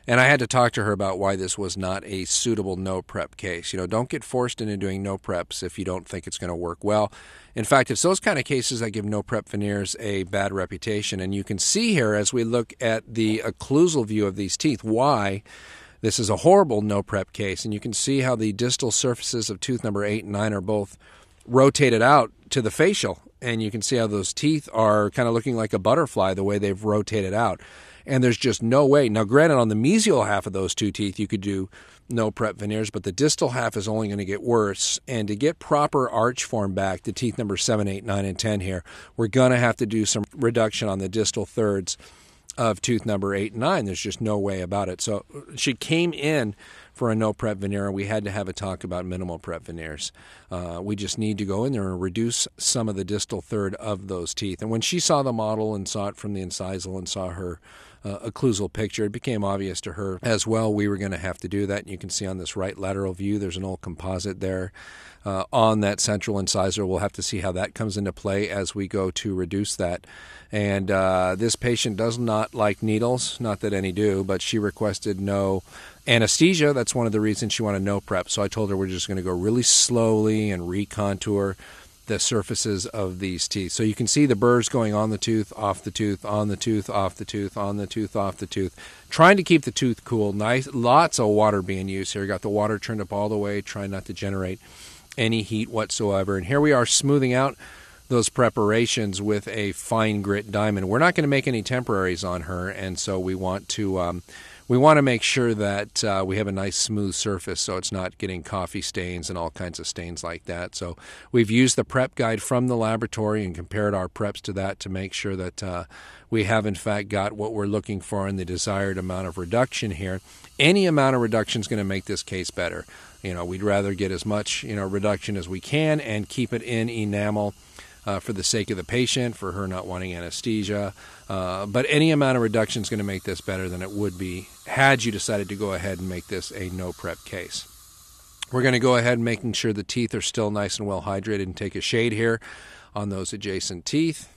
S2: and I had to talk to her about why this was not a suitable no-prep case. You know, don't get forced into doing no-preps if you don't think it's going to work well. In fact, it's those kind of cases that give no-prep veneers a bad reputation, and you can see here as we look at the occlusal view of these teeth why this is a horrible no-prep case, and you can see how the distal surfaces of tooth number 8 and 9 are both rotated out to the facial, and you can see how those teeth are kind of looking like a butterfly the way they've rotated out. And there's just no way. Now, granted, on the mesial half of those two teeth, you could do no-prep veneers, but the distal half is only going to get worse. And to get proper arch form back to teeth number 7, 8, 9, and 10 here, we're going to have to do some reduction on the distal thirds of tooth number 8 and 9. There's just no way about it. So she came in for a no-prep veneer, and we had to have a talk about minimal-prep veneers. We just need to go in there and reduce some of the distal third of those teeth. And when she saw the model and saw it from the incisal and saw her occlusal picture, it became obvious to her as well we were going to have to do that. And you can see on this right lateral view, there's an old composite there on that central incisor. We'll have to see how that comes into play as we go to reduce that. And this patient does not like needles, not that any do, but she requested no anesthesia. That's one of the reasons she wanted no prep. So I told her we're just going to go really slowly and recontour the surfaces of these teeth. So you can see the burrs going on the tooth, off the tooth, on the tooth, off the tooth, on the tooth, off the tooth. Trying to keep the tooth cool. Nice, lots of water being used here. Got the water turned up all the way, trying not to generate any heat whatsoever. And here we are smoothing out those preparations with a fine grit diamond. We're not going to make any temporaries on her, and so we want to make sure that we have a nice smooth surface so it's not getting coffee stains and all kinds of stains like that. So we've used the prep guide from the laboratory and compared our preps to that to make sure that we have in fact got what we're looking for in the desired amount of reduction here. Any amount of reduction is going to make this case better. You know, we'd rather get as much reduction as we can and keep it in enamel for the sake of the patient, for her not wanting anesthesia. But any amount of reduction is going to make this better than it would be had you decided to go ahead and make this a no-prep case. We're going to go ahead and making sure the teeth are still nice and well hydrated and take a shade here on those adjacent teeth.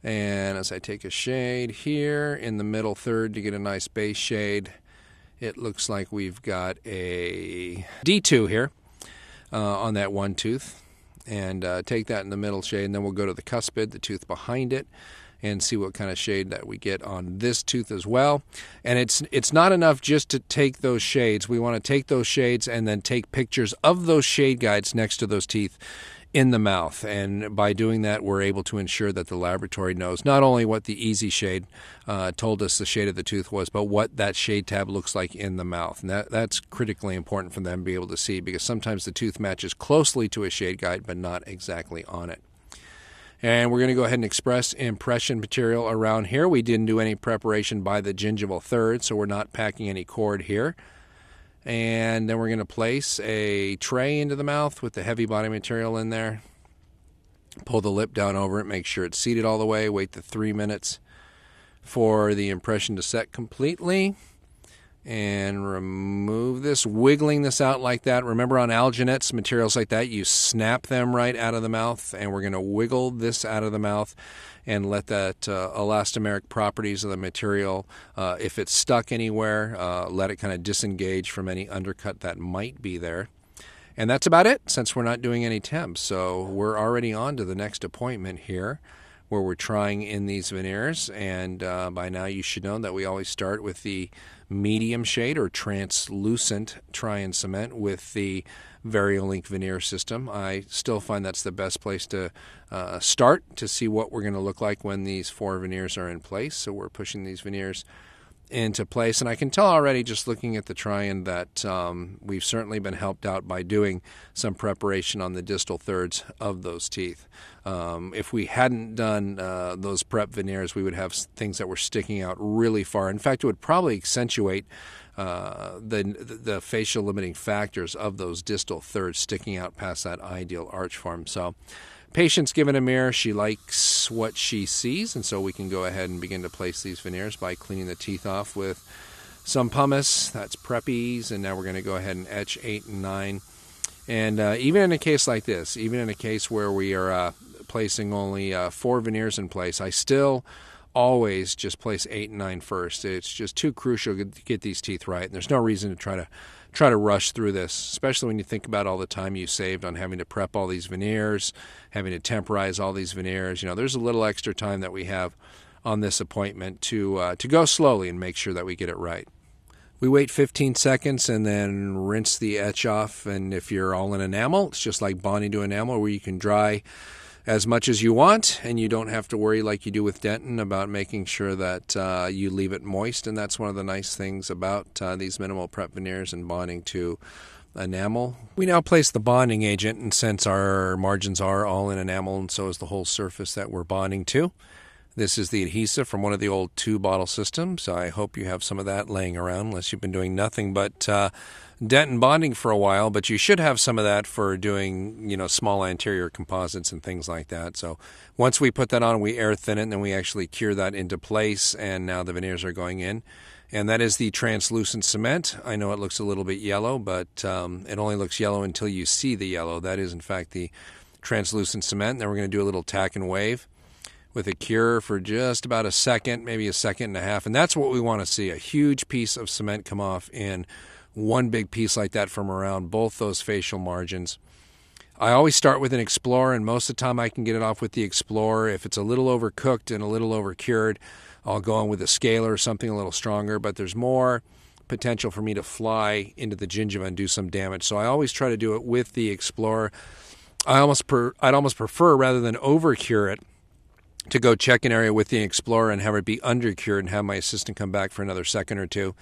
S2: And as I take a shade here in the middle third to get a nice base shade, it looks like we've got a D2 here on that one tooth. And take that in the middle shade, and then we'll go to the cuspid, the tooth behind it, and see what kind of shade that we get on this tooth as well. And it's not enough just to take those shades. We want to take those shades and then take pictures of those shade guides next to those teeth in the mouth. And by doing that, we're able to ensure that the laboratory knows not only what the easy shade told us the shade of the tooth was, but what that shade tab looks like in the mouth. And that's critically important for them to be able to see, because sometimes the tooth matches closely to a shade guide, but not exactly on it. And we're going to go ahead and express impression material around here. We didn't do any preparation by the gingival third, so we're not packing any cord here. And then we're going to place a tray into the mouth with the heavy body material in there. Pull the lip down over it, make sure it's seated all the way, wait the 3 minutes for the impression to set completely, and remove this, wiggling this out like that. Remember, on alginets, materials like that, you snap them right out of the mouth, and we're going to wiggle this out of the mouth and let that elastomeric properties of the material, if it's stuck anywhere, let it kind of disengage from any undercut that might be there. And that's about it, since we're not doing any temps. So we're already on to the next appointment here, where we're trying in these veneers. And by now you should know that we always start with the medium shade or translucent try and cement with the Variolink Veneer system. I still find that's the best place to start to see what we're going to look like when these 4 veneers are in place. So we're pushing these veneers into place, and I can tell already just looking at the try-in that we've certainly been helped out by doing some preparation on the distal thirds of those teeth. If we hadn't done those prep veneers, we would have things that were sticking out really far. In fact, it would probably accentuate the facial limiting factors of those distal thirds sticking out past that ideal arch form. So patient's given a mirror. She likes what she sees, and so we can go ahead and begin to place these veneers by cleaning the teeth off with some pumice. That's Preppies, and now we're going to go ahead and etch 8 and 9. And even in a case like this, even in a case where we are placing only 4 veneers in place, I still always just place 8 and 9 first. It's just too crucial to get these teeth right, and there's no reason to try to rush through this, especially when you think about all the time you saved on having to prep all these veneers, having to temporize all these veneers. You know, there's a little extra time that we have on this appointment to go slowly and make sure that we get it right. We wait 15 seconds and then rinse the etch off, and if you're all in enamel, it's just like bonding to enamel, where you can dry as much as you want, and you don't have to worry like you do with Denton about making sure that you leave it moist. And that's one of the nice things about these minimal prep veneers and bonding to enamel. We now place the bonding agent, and since our margins are all in enamel, and so is the whole surface that we're bonding to, this is the adhesive from one of the old 2-bottle systems. I hope you have some of that laying around, unless you've been doing nothing but Denton bonding for a while, but you should have some of that for doing, you know, small anterior composites and things like that. So once we put that on, we air thin it, and then we actually cure that into place, and now the veneers are going in. And that is the translucent cement. I know it looks a little bit yellow, but it only looks yellow until you see the yellow. That is, in fact, the translucent cement. Then we're going to do a little tack and wave with a cure for just about a second, maybe a second and a half. And that's what we want to see, a huge piece of cement come off in one big piece like that from around both those facial margins. I always start with an Explorer, and most of the time I can get it off with the Explorer. If it's a little overcooked and a little overcured, I'll go on with a scaler or something a little stronger, but there's more potential for me to fly into the gingiva and do some damage. So I always try to do it with the Explorer. I'd almost prefer, rather than overcure it, to go check an area with the Explorer and have it be undercured and have my assistant come back for another second or two.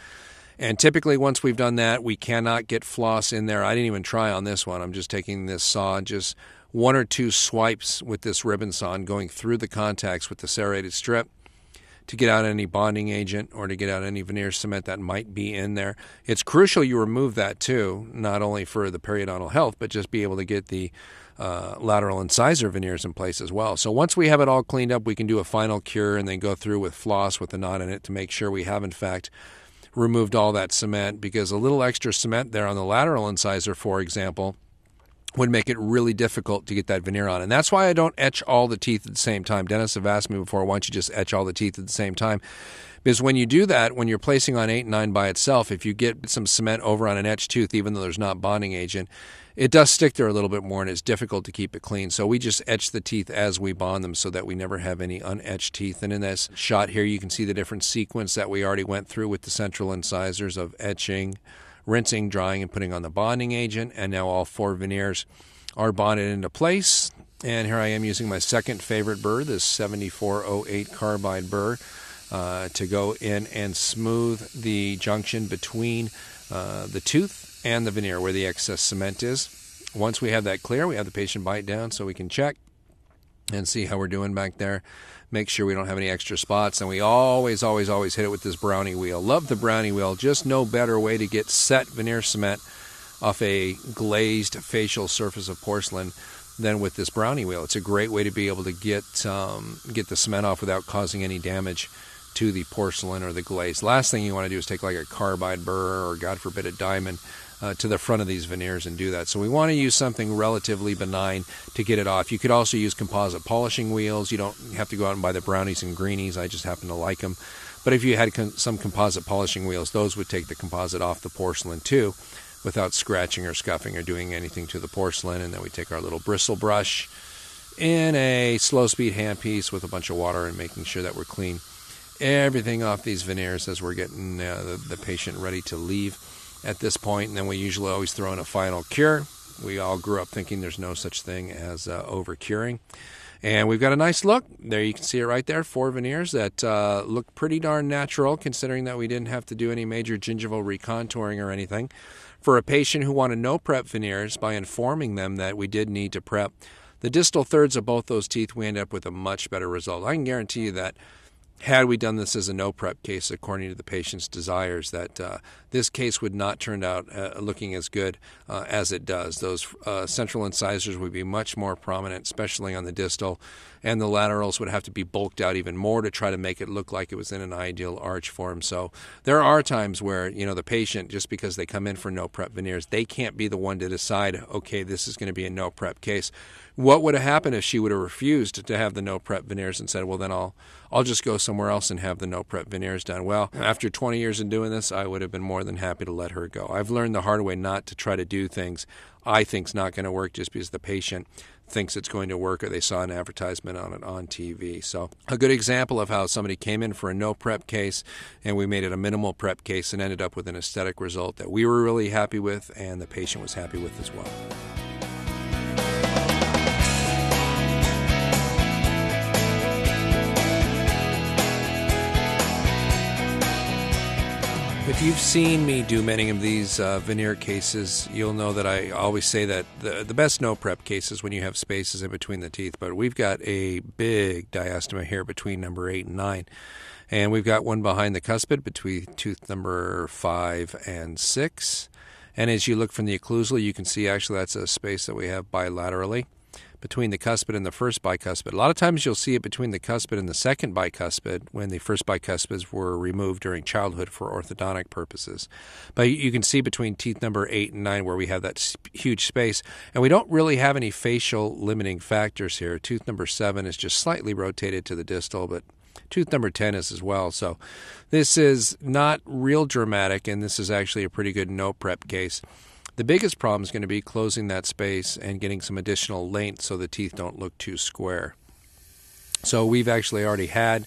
S2: And typically once we've done that, we cannot get floss in there. I didn't even try on this one. I'm just taking this saw, just 1 or 2 swipes with this ribbon saw and going through the contacts with the serrated strip to get out any bonding agent or to get out any veneer cement that might be in there. It's crucial you remove that too, not only for the periodontal health, but just be able to get the lateral incisor veneers in place as well. So once we have it all cleaned up, we can do a final cure and then go through with floss with a knot in it to make sure we have, in fact, removed all that cement, because a little extra cement there on the lateral incisor, for example, would make it really difficult to get that veneer on. And that's why I don't etch all the teeth at the same time. Dentists have asked me before, why don't you just etch all the teeth at the same time? Because when you do that, when you're placing on 8 and 9 by itself, if you get some cement over on an etched tooth, even though there's not bonding agent, it does stick there a little bit more and it's difficult to keep it clean. So we just etch the teeth as we bond them so that we never have any unetched teeth. And in this shot here, you can see the different sequence that we already went through with the central incisors of etching, rinsing, drying, and putting on the bonding agent. And now all 4 veneers are bonded into place. And here I am using my second favorite burr, this 7408 carbide burr, to go in and smooth the junction between the tooth and the veneer where the excess cement is. Once we have that clear, we have the patient bite down so we can check. and see how we're doing back there. Make sure we don't have any extra spots, and we always hit it with this Brownie wheel. Love the Brownie wheel. Just no better way to get set veneer cement off a glazed facial surface of porcelain than with this Brownie wheel. It's a great way to be able to get the cement off without causing any damage to the porcelain or the glaze. Last thing you want to do is take like a carbide burr or, God forbid, a diamond to the front of these veneers and do that. So we want to use something relatively benign to get it off. You could also use composite polishing wheels. You don't have to go out and buy the Brownies and Greenies. I just happen to like them. But if you had some composite polishing wheels, those would take the composite off the porcelain too, without scratching or scuffing or doing anything to the porcelain. And then we take our little bristle brush in a slow-speed handpiece with a bunch of water and making sure that we're clean everything off these veneers as we're getting the patient ready to leave at this point. And then we usually always throw in a final cure. We all grew up thinking there's no such thing as over-curing. And we've got a nice look. There you can see it right there, 4 veneers that look pretty darn natural, considering that we didn't have to do any major gingival recontouring or anything. For a patient who wanted no-prep veneers, by informing them that we did need to prep the distal thirds of both those teeth, we end up with a much better result. I can guarantee you that had we done this as a no-prep case, according to the patient's desires, that this case would not turn out looking as good as it does. Those central incisors would be much more prominent, especially on the distal, and the laterals would have to be bulked out even more to try to make it look like it was in an ideal arch form. So there are times where, the patient, just because they come in for no-prep veneers, they can't be the one to decide, okay, this is going to be a no-prep case. What would have happened if she would have refused to have the no-prep veneers and said, well, then I'll just go somewhere else and have the no-prep veneers done? Well, after 20 years in doing this, I would have been more than happy to let her go. I've learned the hard way not to try to do things I think's not going to work just because the patient thinks it's going to work or they saw an advertisement on it on TV. So a good example of how somebody came in for a no-prep case and we made it a minimal prep case and ended up with an aesthetic result that we were really happy with and the patient was happy with as well. If you've seen me do many of these veneer cases, you'll know that I always say that the best no-prep case is when you have spaces in between the teeth. But we've got a big diastema here between number 8 and 9. And we've got one behind the cuspid between tooth number 5 and 6. And as you look from the occlusal, you can see actually that's a space that we have bilaterally between the cuspid and the first bicuspid. A lot of times you'll see it between the cuspid and the second bicuspid when the first bicuspids were removed during childhood for orthodontic purposes. But you can see between teeth number 8 and 9 where we have that huge space, and we don't really have any facial limiting factors here. Tooth number 7 is just slightly rotated to the distal, but tooth number 10 is as well. So this is not real dramatic, and this is actually a pretty good no-prep case. The biggest problem is going to be closing that space and getting some additional length so the teeth don't look too square. So we've actually already had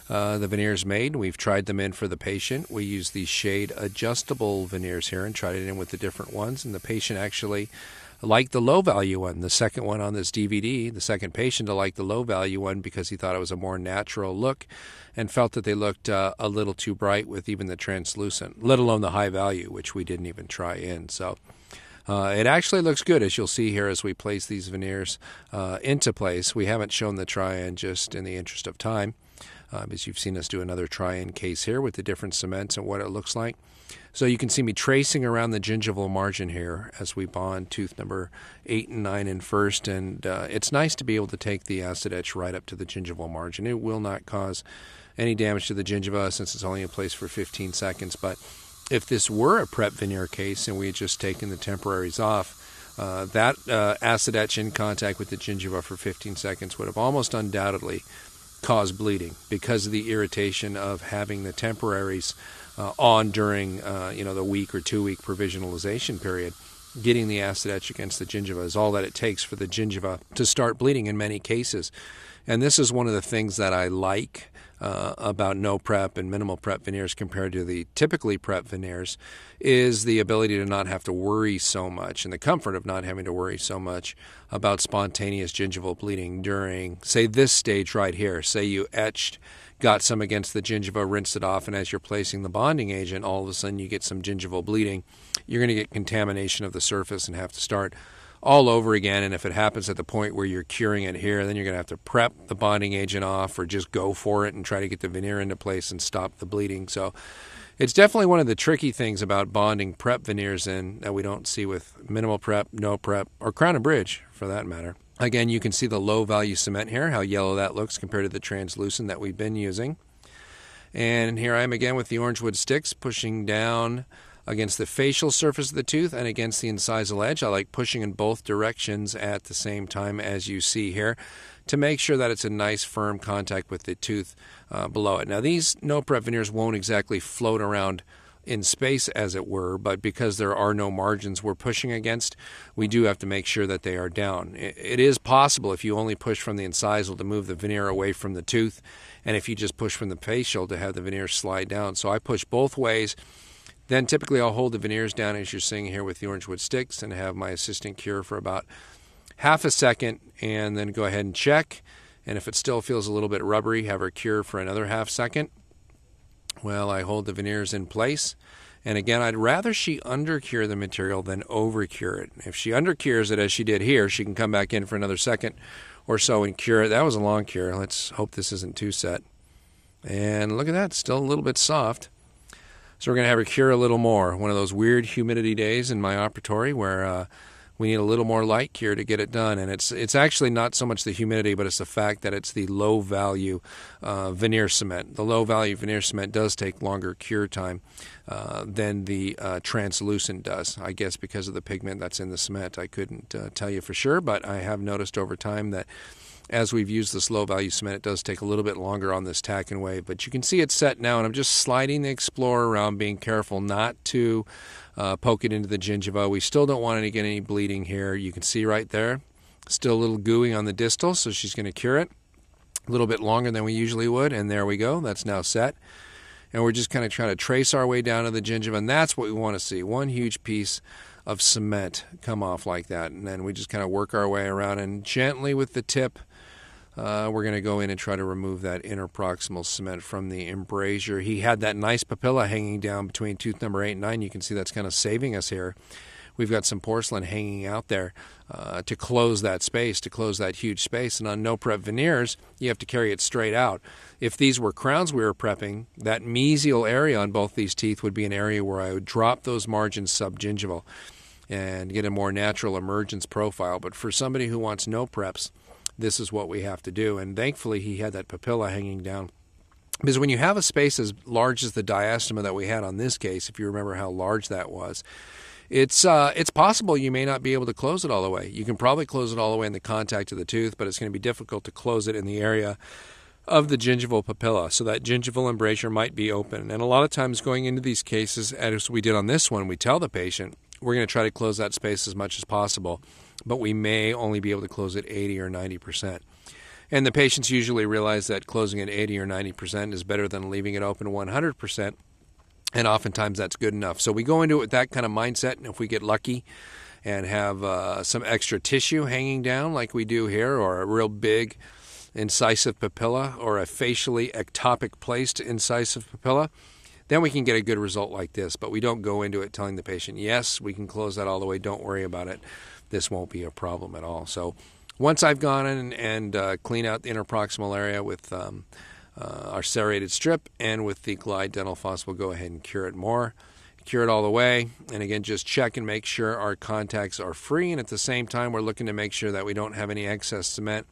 S2: the veneers made. We've tried them in for the patient. We use these Shade Adjustable Veneers here and tried it in with the different ones, and the patient actually liked the low-value one. The second one on this DVD, the second patient liked the low-value one because he thought it was a more natural look and felt that they looked a little too bright with even the translucent, let alone the high value, which we didn't even try in. So it actually looks good, as you'll see here as we place these veneers into place. We haven't shown the try-in just in the interest of time, as you've seen us do another try-in case here with the different cements and what it looks like. So you can see me tracing around the gingival margin here as we bond tooth number 8 and 9 in first, and it's nice to be able to take the acid etch right up to the gingival margin. It will not cause any damage to the gingiva since it's only in place for 15 seconds, but if this were a prep veneer case and we had just taken the temporaries off, that acid etch in contact with the gingiva for 15 seconds would have almost undoubtedly caused bleeding because of the irritation of having the temporaries on during the week or 2 week provisionalization period. Getting the acid etch against the gingiva is all that it takes for the gingiva to start bleeding in many cases. And this is one of the things that I like about no-prep and minimal-prep veneers compared to the typically prep veneers is the ability to not have to worry so much and the comfort of not having to worry so much about spontaneous gingival bleeding during, say, this stage right here. Say you etched, got some against the gingiva, rinsed it off, and as you're placing the bonding agent, all of a sudden you get some gingival bleeding. You're going to get contamination of the surface and have to start all over again. And if it happens at the point where you're curing it here, then you're going to have to prep the bonding agent off or just go for it and try to get the veneer into place and stop the bleeding. So it's definitely one of the tricky things about bonding prep veneers in that we don't see with minimal prep, no prep, or crown and bridge for that matter. Again, you can see the low value cement here, how yellow that looks compared to the translucent that we've been using. And here I am again with the orange wood sticks pushing down against the facial surface of the tooth and against the incisal edge. I like pushing in both directions at the same time, as you see here, to make sure that it's a nice firm contact with the tooth below it. Now these no-prep veneers won't exactly float around in space, as it were, but because there are no margins we're pushing against, we do have to make sure that they are down. It is possible, if you only push from the incisal, to move the veneer away from the tooth, and if you just push from the facial, to have the veneer slide down. So I push both ways. Then typically I'll hold the veneers down, as you're seeing here with the orange wood sticks, and have my assistant cure for about half a second, and then go ahead and check. And if it still feels a little bit rubbery, have her cure for another half second. Well, I hold the veneers in place. And again, I'd rather she under-cure the material than over-cure it. If she under-cures it, as she did here, she can come back in for another second or so and cure it. That was a long cure. Let's hope this isn't too set. And look at that, still a little bit soft. So we're going to have her cure a little more. One of those weird humidity days in my operatory where we need a little more light cure to get it done. And it's actually not so much the humidity, but it's the fact that it's the low-value veneer cement. The low-value veneer cement does take longer cure time than the translucent does, I guess because of the pigment that's in the cement. I couldn't tell you for sure, but I have noticed over time that as we've used this low-value cement, it does take a little bit longer on this tack and wave. But you can see it's set now, and I'm just sliding the Explorer around, being careful not to poke it into the gingiva. We still don't want to get any bleeding here. You can see right there, still a little gooey on the distal, so she's going to cure it a little bit longer than we usually would. And there we go. That's now set. And we're just kind of trying to trace our way down to the gingiva, and that's what we want to see. One huge piece of cement come off like that. And then we just kind of work our way around, and gently with the tip, we're going to go in and try to remove that interproximal cement from the embrasure. He had that nice papilla hanging down between tooth number 8 and 9. You can see that's kind of saving us here. We've got some porcelain hanging out there to close that space, to close that huge space. And on no-prep veneers, you have to carry it straight out. If these were crowns we were prepping, that mesial area on both these teeth would be an area where I would drop those margins subgingival and get a more natural emergence profile. But for somebody who wants no preps, this is what we have to do. And thankfully, he had that papilla hanging down. Because when you have a space as large as the diastema that we had on this case, if you remember how large that was, it's possible you may not be able to close it all the way. You can probably close it all the way in the contact of the tooth, but it's going to be difficult to close it in the area of the gingival papilla. So that gingival embrasure might be open. And a lot of times going into these cases, as we did on this one, we tell the patient, we're going to try to close that space as much as possible, but we may only be able to close it 80 or 90%. And the patients usually realize that closing it 80 or 90% is better than leaving it open 100%, and oftentimes that's good enough. So we go into it with that kind of mindset, and if we get lucky and have some extra tissue hanging down like we do here, or a real big incisive papilla, or a facially ectopic placed incisive papilla, then we can get a good result like this. But we don't go into it telling the patient, yes, we can close that all the way, don't worry about it. This won't be a problem at all. So once I've gone in and clean out the interproximal area with our serrated strip and with the Glide dental floss, we'll go ahead and cure it more. Cure it all the way. And again, just check and make sure our contacts are free. And at the same time, we're looking to make sure that we don't have any excess cement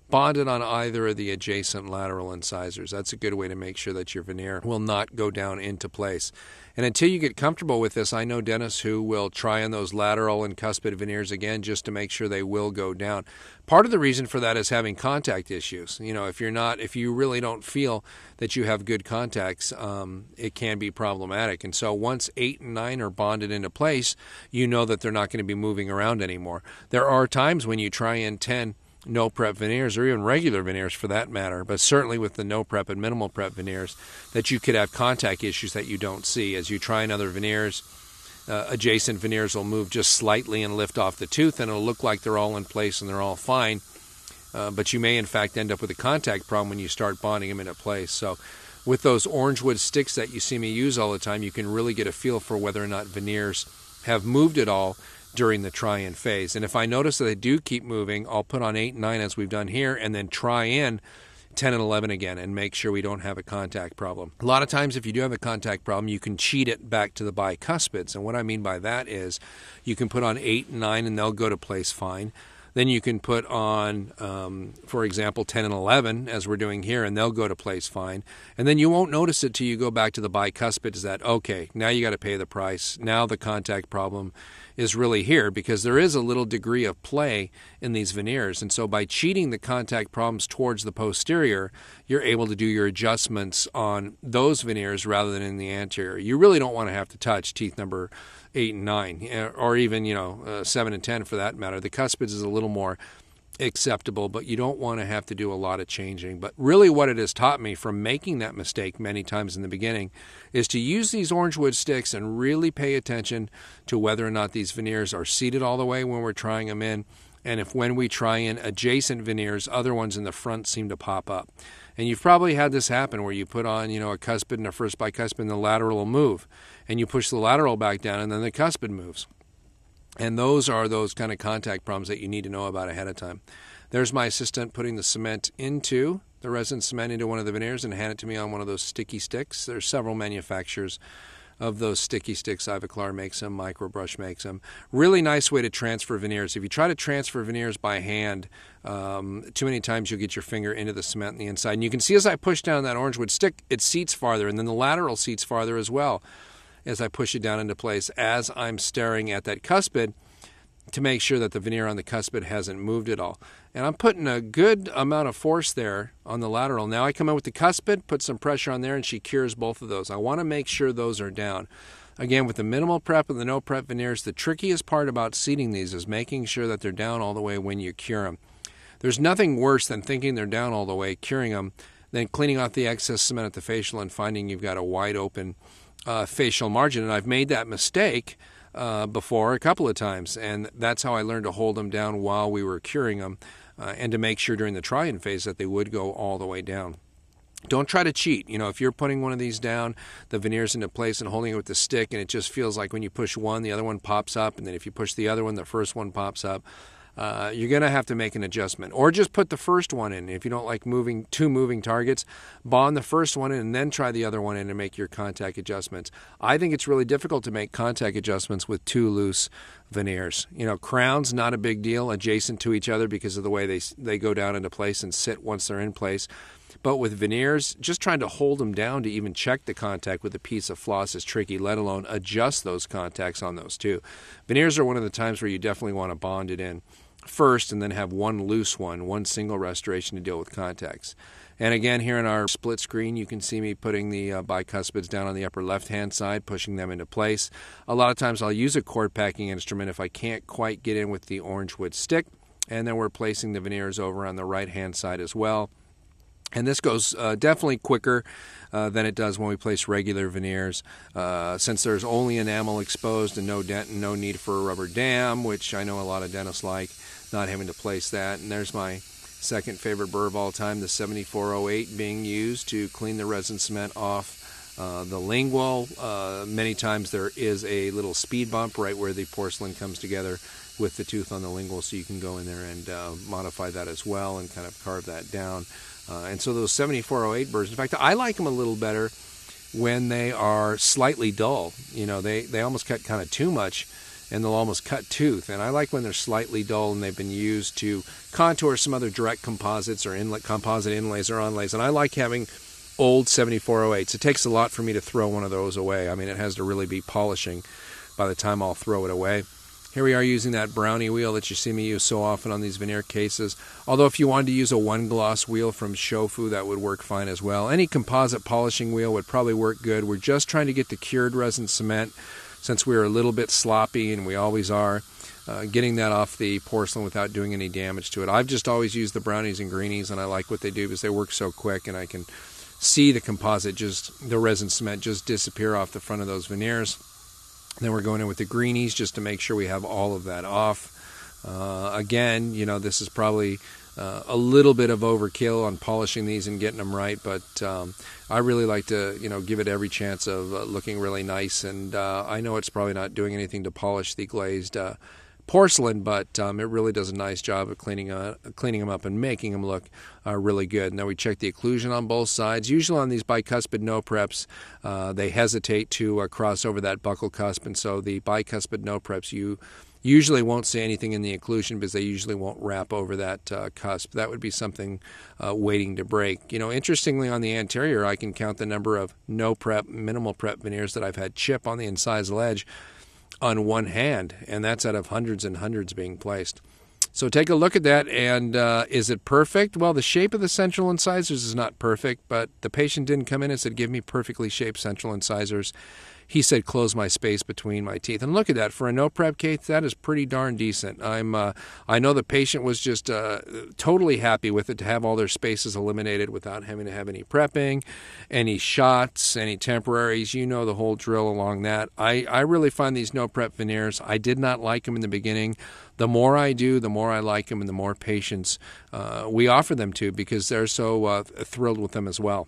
S2: bonded on either of the adjacent lateral incisors. That's a good way to make sure that your veneer will not go down into place. And until you get comfortable with this, I know dentists who will try on those lateral and cuspid veneers again just to make sure they will go down. Part of the reason for that is having contact issues. You know, if you really don't feel that you have good contacts, it can be problematic. And so once 8 and 9 are bonded into place, you know that they're not going to be moving around anymore. There are times when you try in 10 no-prep veneers, or even regular veneers for that matter, but certainly with the no-prep and minimal-prep veneers, that you could have contact issues that you don't see. As you try in other veneers, adjacent veneers will move just slightly and lift off the tooth, and it'll look like they're all in place and they're all fine, but you may in fact end up with a contact problem when you start bonding them into place. So with those orange wood sticks that you see me use all the time, you can really get a feel for whether or not veneers have moved at all during the try-in phase. And if I notice that they do keep moving, I'll put on 8 and 9 as we've done here, and then try in 10 and 11 again and make sure we don't have a contact problem. A lot of times if you do have a contact problem, you can cheat it back to the bicuspids. And what I mean by that is you can put on 8 and 9 and they'll go to place fine. Then you can put on, for example, 10 and 11, as we're doing here, and they'll go to place fine. And then you won't notice it till you go back to the bicuspids that, okay, now you got to pay the price. Now the contact problem is really here, because there is a little degree of play in these veneers. And so by cheating the contact problems towards the posterior, you're able to do your adjustments on those veneers rather than in the anterior. You really don't want to have to touch teeth number 8 and 9, or even 7 and 10 for that matter. The cuspids is a little more acceptable, but you don't want to have to do a lot of changing. But really what it has taught me from making that mistake many times in the beginning is to use these orange wood sticks and really pay attention to whether or not these veneers are seated all the way when we're trying them in, and if when we try in adjacent veneers, other ones in the front seem to pop up. And you've probably had this happen where you put on, a cuspid and a first bicuspid and the lateral will move, and you push the lateral back down and then the cuspid moves. And those are those kind of contact problems that you need to know about ahead of time. There's my assistant putting the resin cement into one of the veneers and hand it to me on one of those sticky sticks. There's several manufacturers of those sticky sticks. Ivoclar makes them, Microbrush makes them. Really nice way to transfer veneers. If you try to transfer veneers by hand, too many times you'll get your finger into the cement on the inside. And you can see as I push down that orange wood stick, it seats farther, and then the lateral seats farther as well as I push it down into place as I'm staring at that cuspid to make sure that the veneer on the cuspid hasn't moved at all. And I'm putting a good amount of force there on the lateral. Now I come in with the cuspid, put some pressure on there, and she cures both of those. I want to make sure those are down. Again, with the minimal prep and the no-prep veneers, the trickiest part about seating these is making sure that they're down all the way when you cure them. There's nothing worse than thinking they're down all the way, curing them, then cleaning off the excess cement at the facial and finding you've got a wide open facial margin. And I've made that mistake before a couple of times, and that's how I learned to hold them down while we were curing them, and to make sure during the try-in phase that they would go all the way down. Don't try to cheat. If you're putting one of these down, the veneers into place and holding it with the stick, and it just feels like when you push one, the other one pops up, and then if you push the other one, the first one pops up, you're going to have to make an adjustment. Or just put the first one in. If you don't like two moving targets, bond the first one in and then try the other one in and make your contact adjustments. I think it's really difficult to make contact adjustments with two loose veneers. Crowns, not a big deal, adjacent to each other because of the way they go down into place and sit once they're in place. But with veneers, just trying to hold them down to even check the contact with a piece of floss is tricky, let alone adjust those contacts on those two. Veneers are one of the times where you definitely want to bond it in first and then have one loose one single restoration to deal with contacts. And again, here in our split screen, you can see me putting the bicuspids down on the upper left-hand side, pushing them into place. A lot of times I'll use a cord packing instrument if I can't quite get in with the orange wood stick. And then we're placing the veneers over on the right-hand side as well. And this goes definitely quicker than it does when we place regular veneers. Since there's only enamel exposed and no dent and no need for a rubber dam, which I know a lot of dentists like, not having to place that. And there's my second favorite burr of all time, the 7408, being used to clean the resin cement off the lingual. Many times there is a little speed bump right where the porcelain comes together with the tooth on the lingual, so you can go in there and modify that as well and kind of carve that down. And so those 7408 burrs, in fact, I like them a little better when they are slightly dull. They almost cut kind of too much, and they'll almost cut tooth. And I like when they're slightly dull and they've been used to contour some other direct composites or composite inlays or onlays. And I like having old 7408s. It takes a lot for me to throw one of those away. I mean, it has to really be polishing by the time I'll throw it away. Here we are using that Brownie wheel that you see me use so often on these veneer cases. Although if you wanted to use a one-gloss wheel from Shofu, that would work fine as well. Any composite polishing wheel would probably work good. We're just trying to get the cured resin cement, since we're a little bit sloppy, and we always are, getting that off the porcelain without doing any damage to it. I've just always used the Brownies and Greenies, and I like what they do because they work so quick, and I can see the composite, the resin cement just disappear off the front of those veneers. Then we're going in with the Greenies just to make sure we have all of that off. Again, this is probably a little bit of overkill on polishing these and getting them right, but I really like to, give it every chance of looking really nice. And I know it's probably not doing anything to polish the glazed porcelain, but it really does a nice job of cleaning them up and making them look really good. Now we check the occlusion on both sides. Usually on these bicuspid no-preps, they hesitate to cross over that buccal cusp, and so the bicuspid no-preps, you usually won't see anything in the occlusion because they usually won't wrap over that cusp. That would be something waiting to break. You know, interestingly, on the anterior, I can count the number of no-prep, minimal-prep veneers that I've had chip on the incisal edge on one hand, and that's out of hundreds and hundreds being placed. So take a look at that, and is it perfect? Well, the shape of the central incisors is not perfect, but the patient didn't come in and said, give me perfectly shaped central incisors. He said, close my space between my teeth. And look at that. For a no-prep case, that is pretty darn decent. I know the patient was just totally happy with it to have all their spaces eliminated without having to have any prepping, any shots, any temporaries. You know the whole drill along that. I really find these no-prep veneers, I did not like them in the beginning. The more I do, the more I like them, and the more patients we offer them to because they're so thrilled with them as well.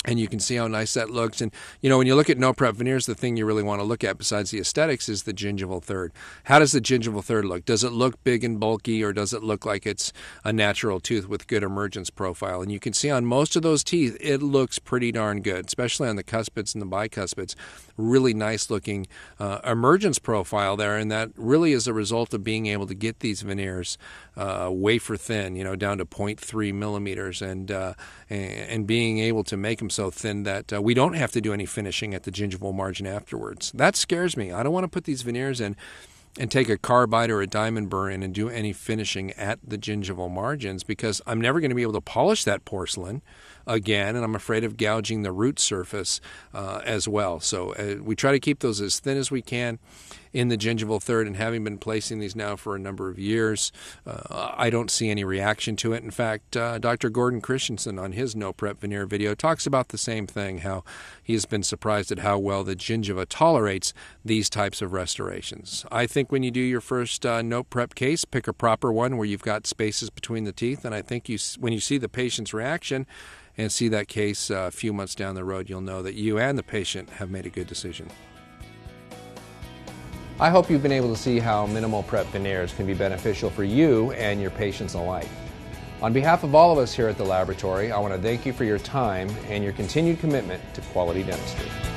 S2: And you can see how nice that looks. And, you know, when you look at no-prep veneers, the thing you really want to look at besides the aesthetics is the gingival third. How does the gingival third look? Does it look big and bulky, or does it look like it's a natural tooth with good emergence profile? And you can see on most of those teeth, it looks pretty darn good, especially on the cuspids and the bicuspids. Really nice looking emergence profile there, and that really is a result of being able to get these veneers wafer thin, you know, down to 0.3 millimeters, and being able to make them so thin that we don't have to do any finishing at the gingival margin afterwards. That scares me. I don't want to put these veneers in and take a carbide or a diamond burr in and do any finishing at the gingival margins because I'm never going to be able to polish that porcelain again, and I'm afraid of gouging the root surface as well. So we try to keep those as thin as we can in the gingival third, and having been placing these now for a number of years, I don't see any reaction to it. In fact, Dr. Gordon Christensen on his no-prep veneer video talks about the same thing, how he's been surprised at how well the gingiva tolerates these types of restorations. I think when you do your first no-prep case, pick a proper one where you've got spaces between the teeth, and I think when you see the patient's reaction and see that case a few months down the road, you'll know that you and the patient have made a good decision.
S1: I hope you've been able to see how minimal-prep veneers can be beneficial for you and your patients alike. On behalf of all of us here at the laboratory, I want to thank you for your time and your continued commitment to quality dentistry.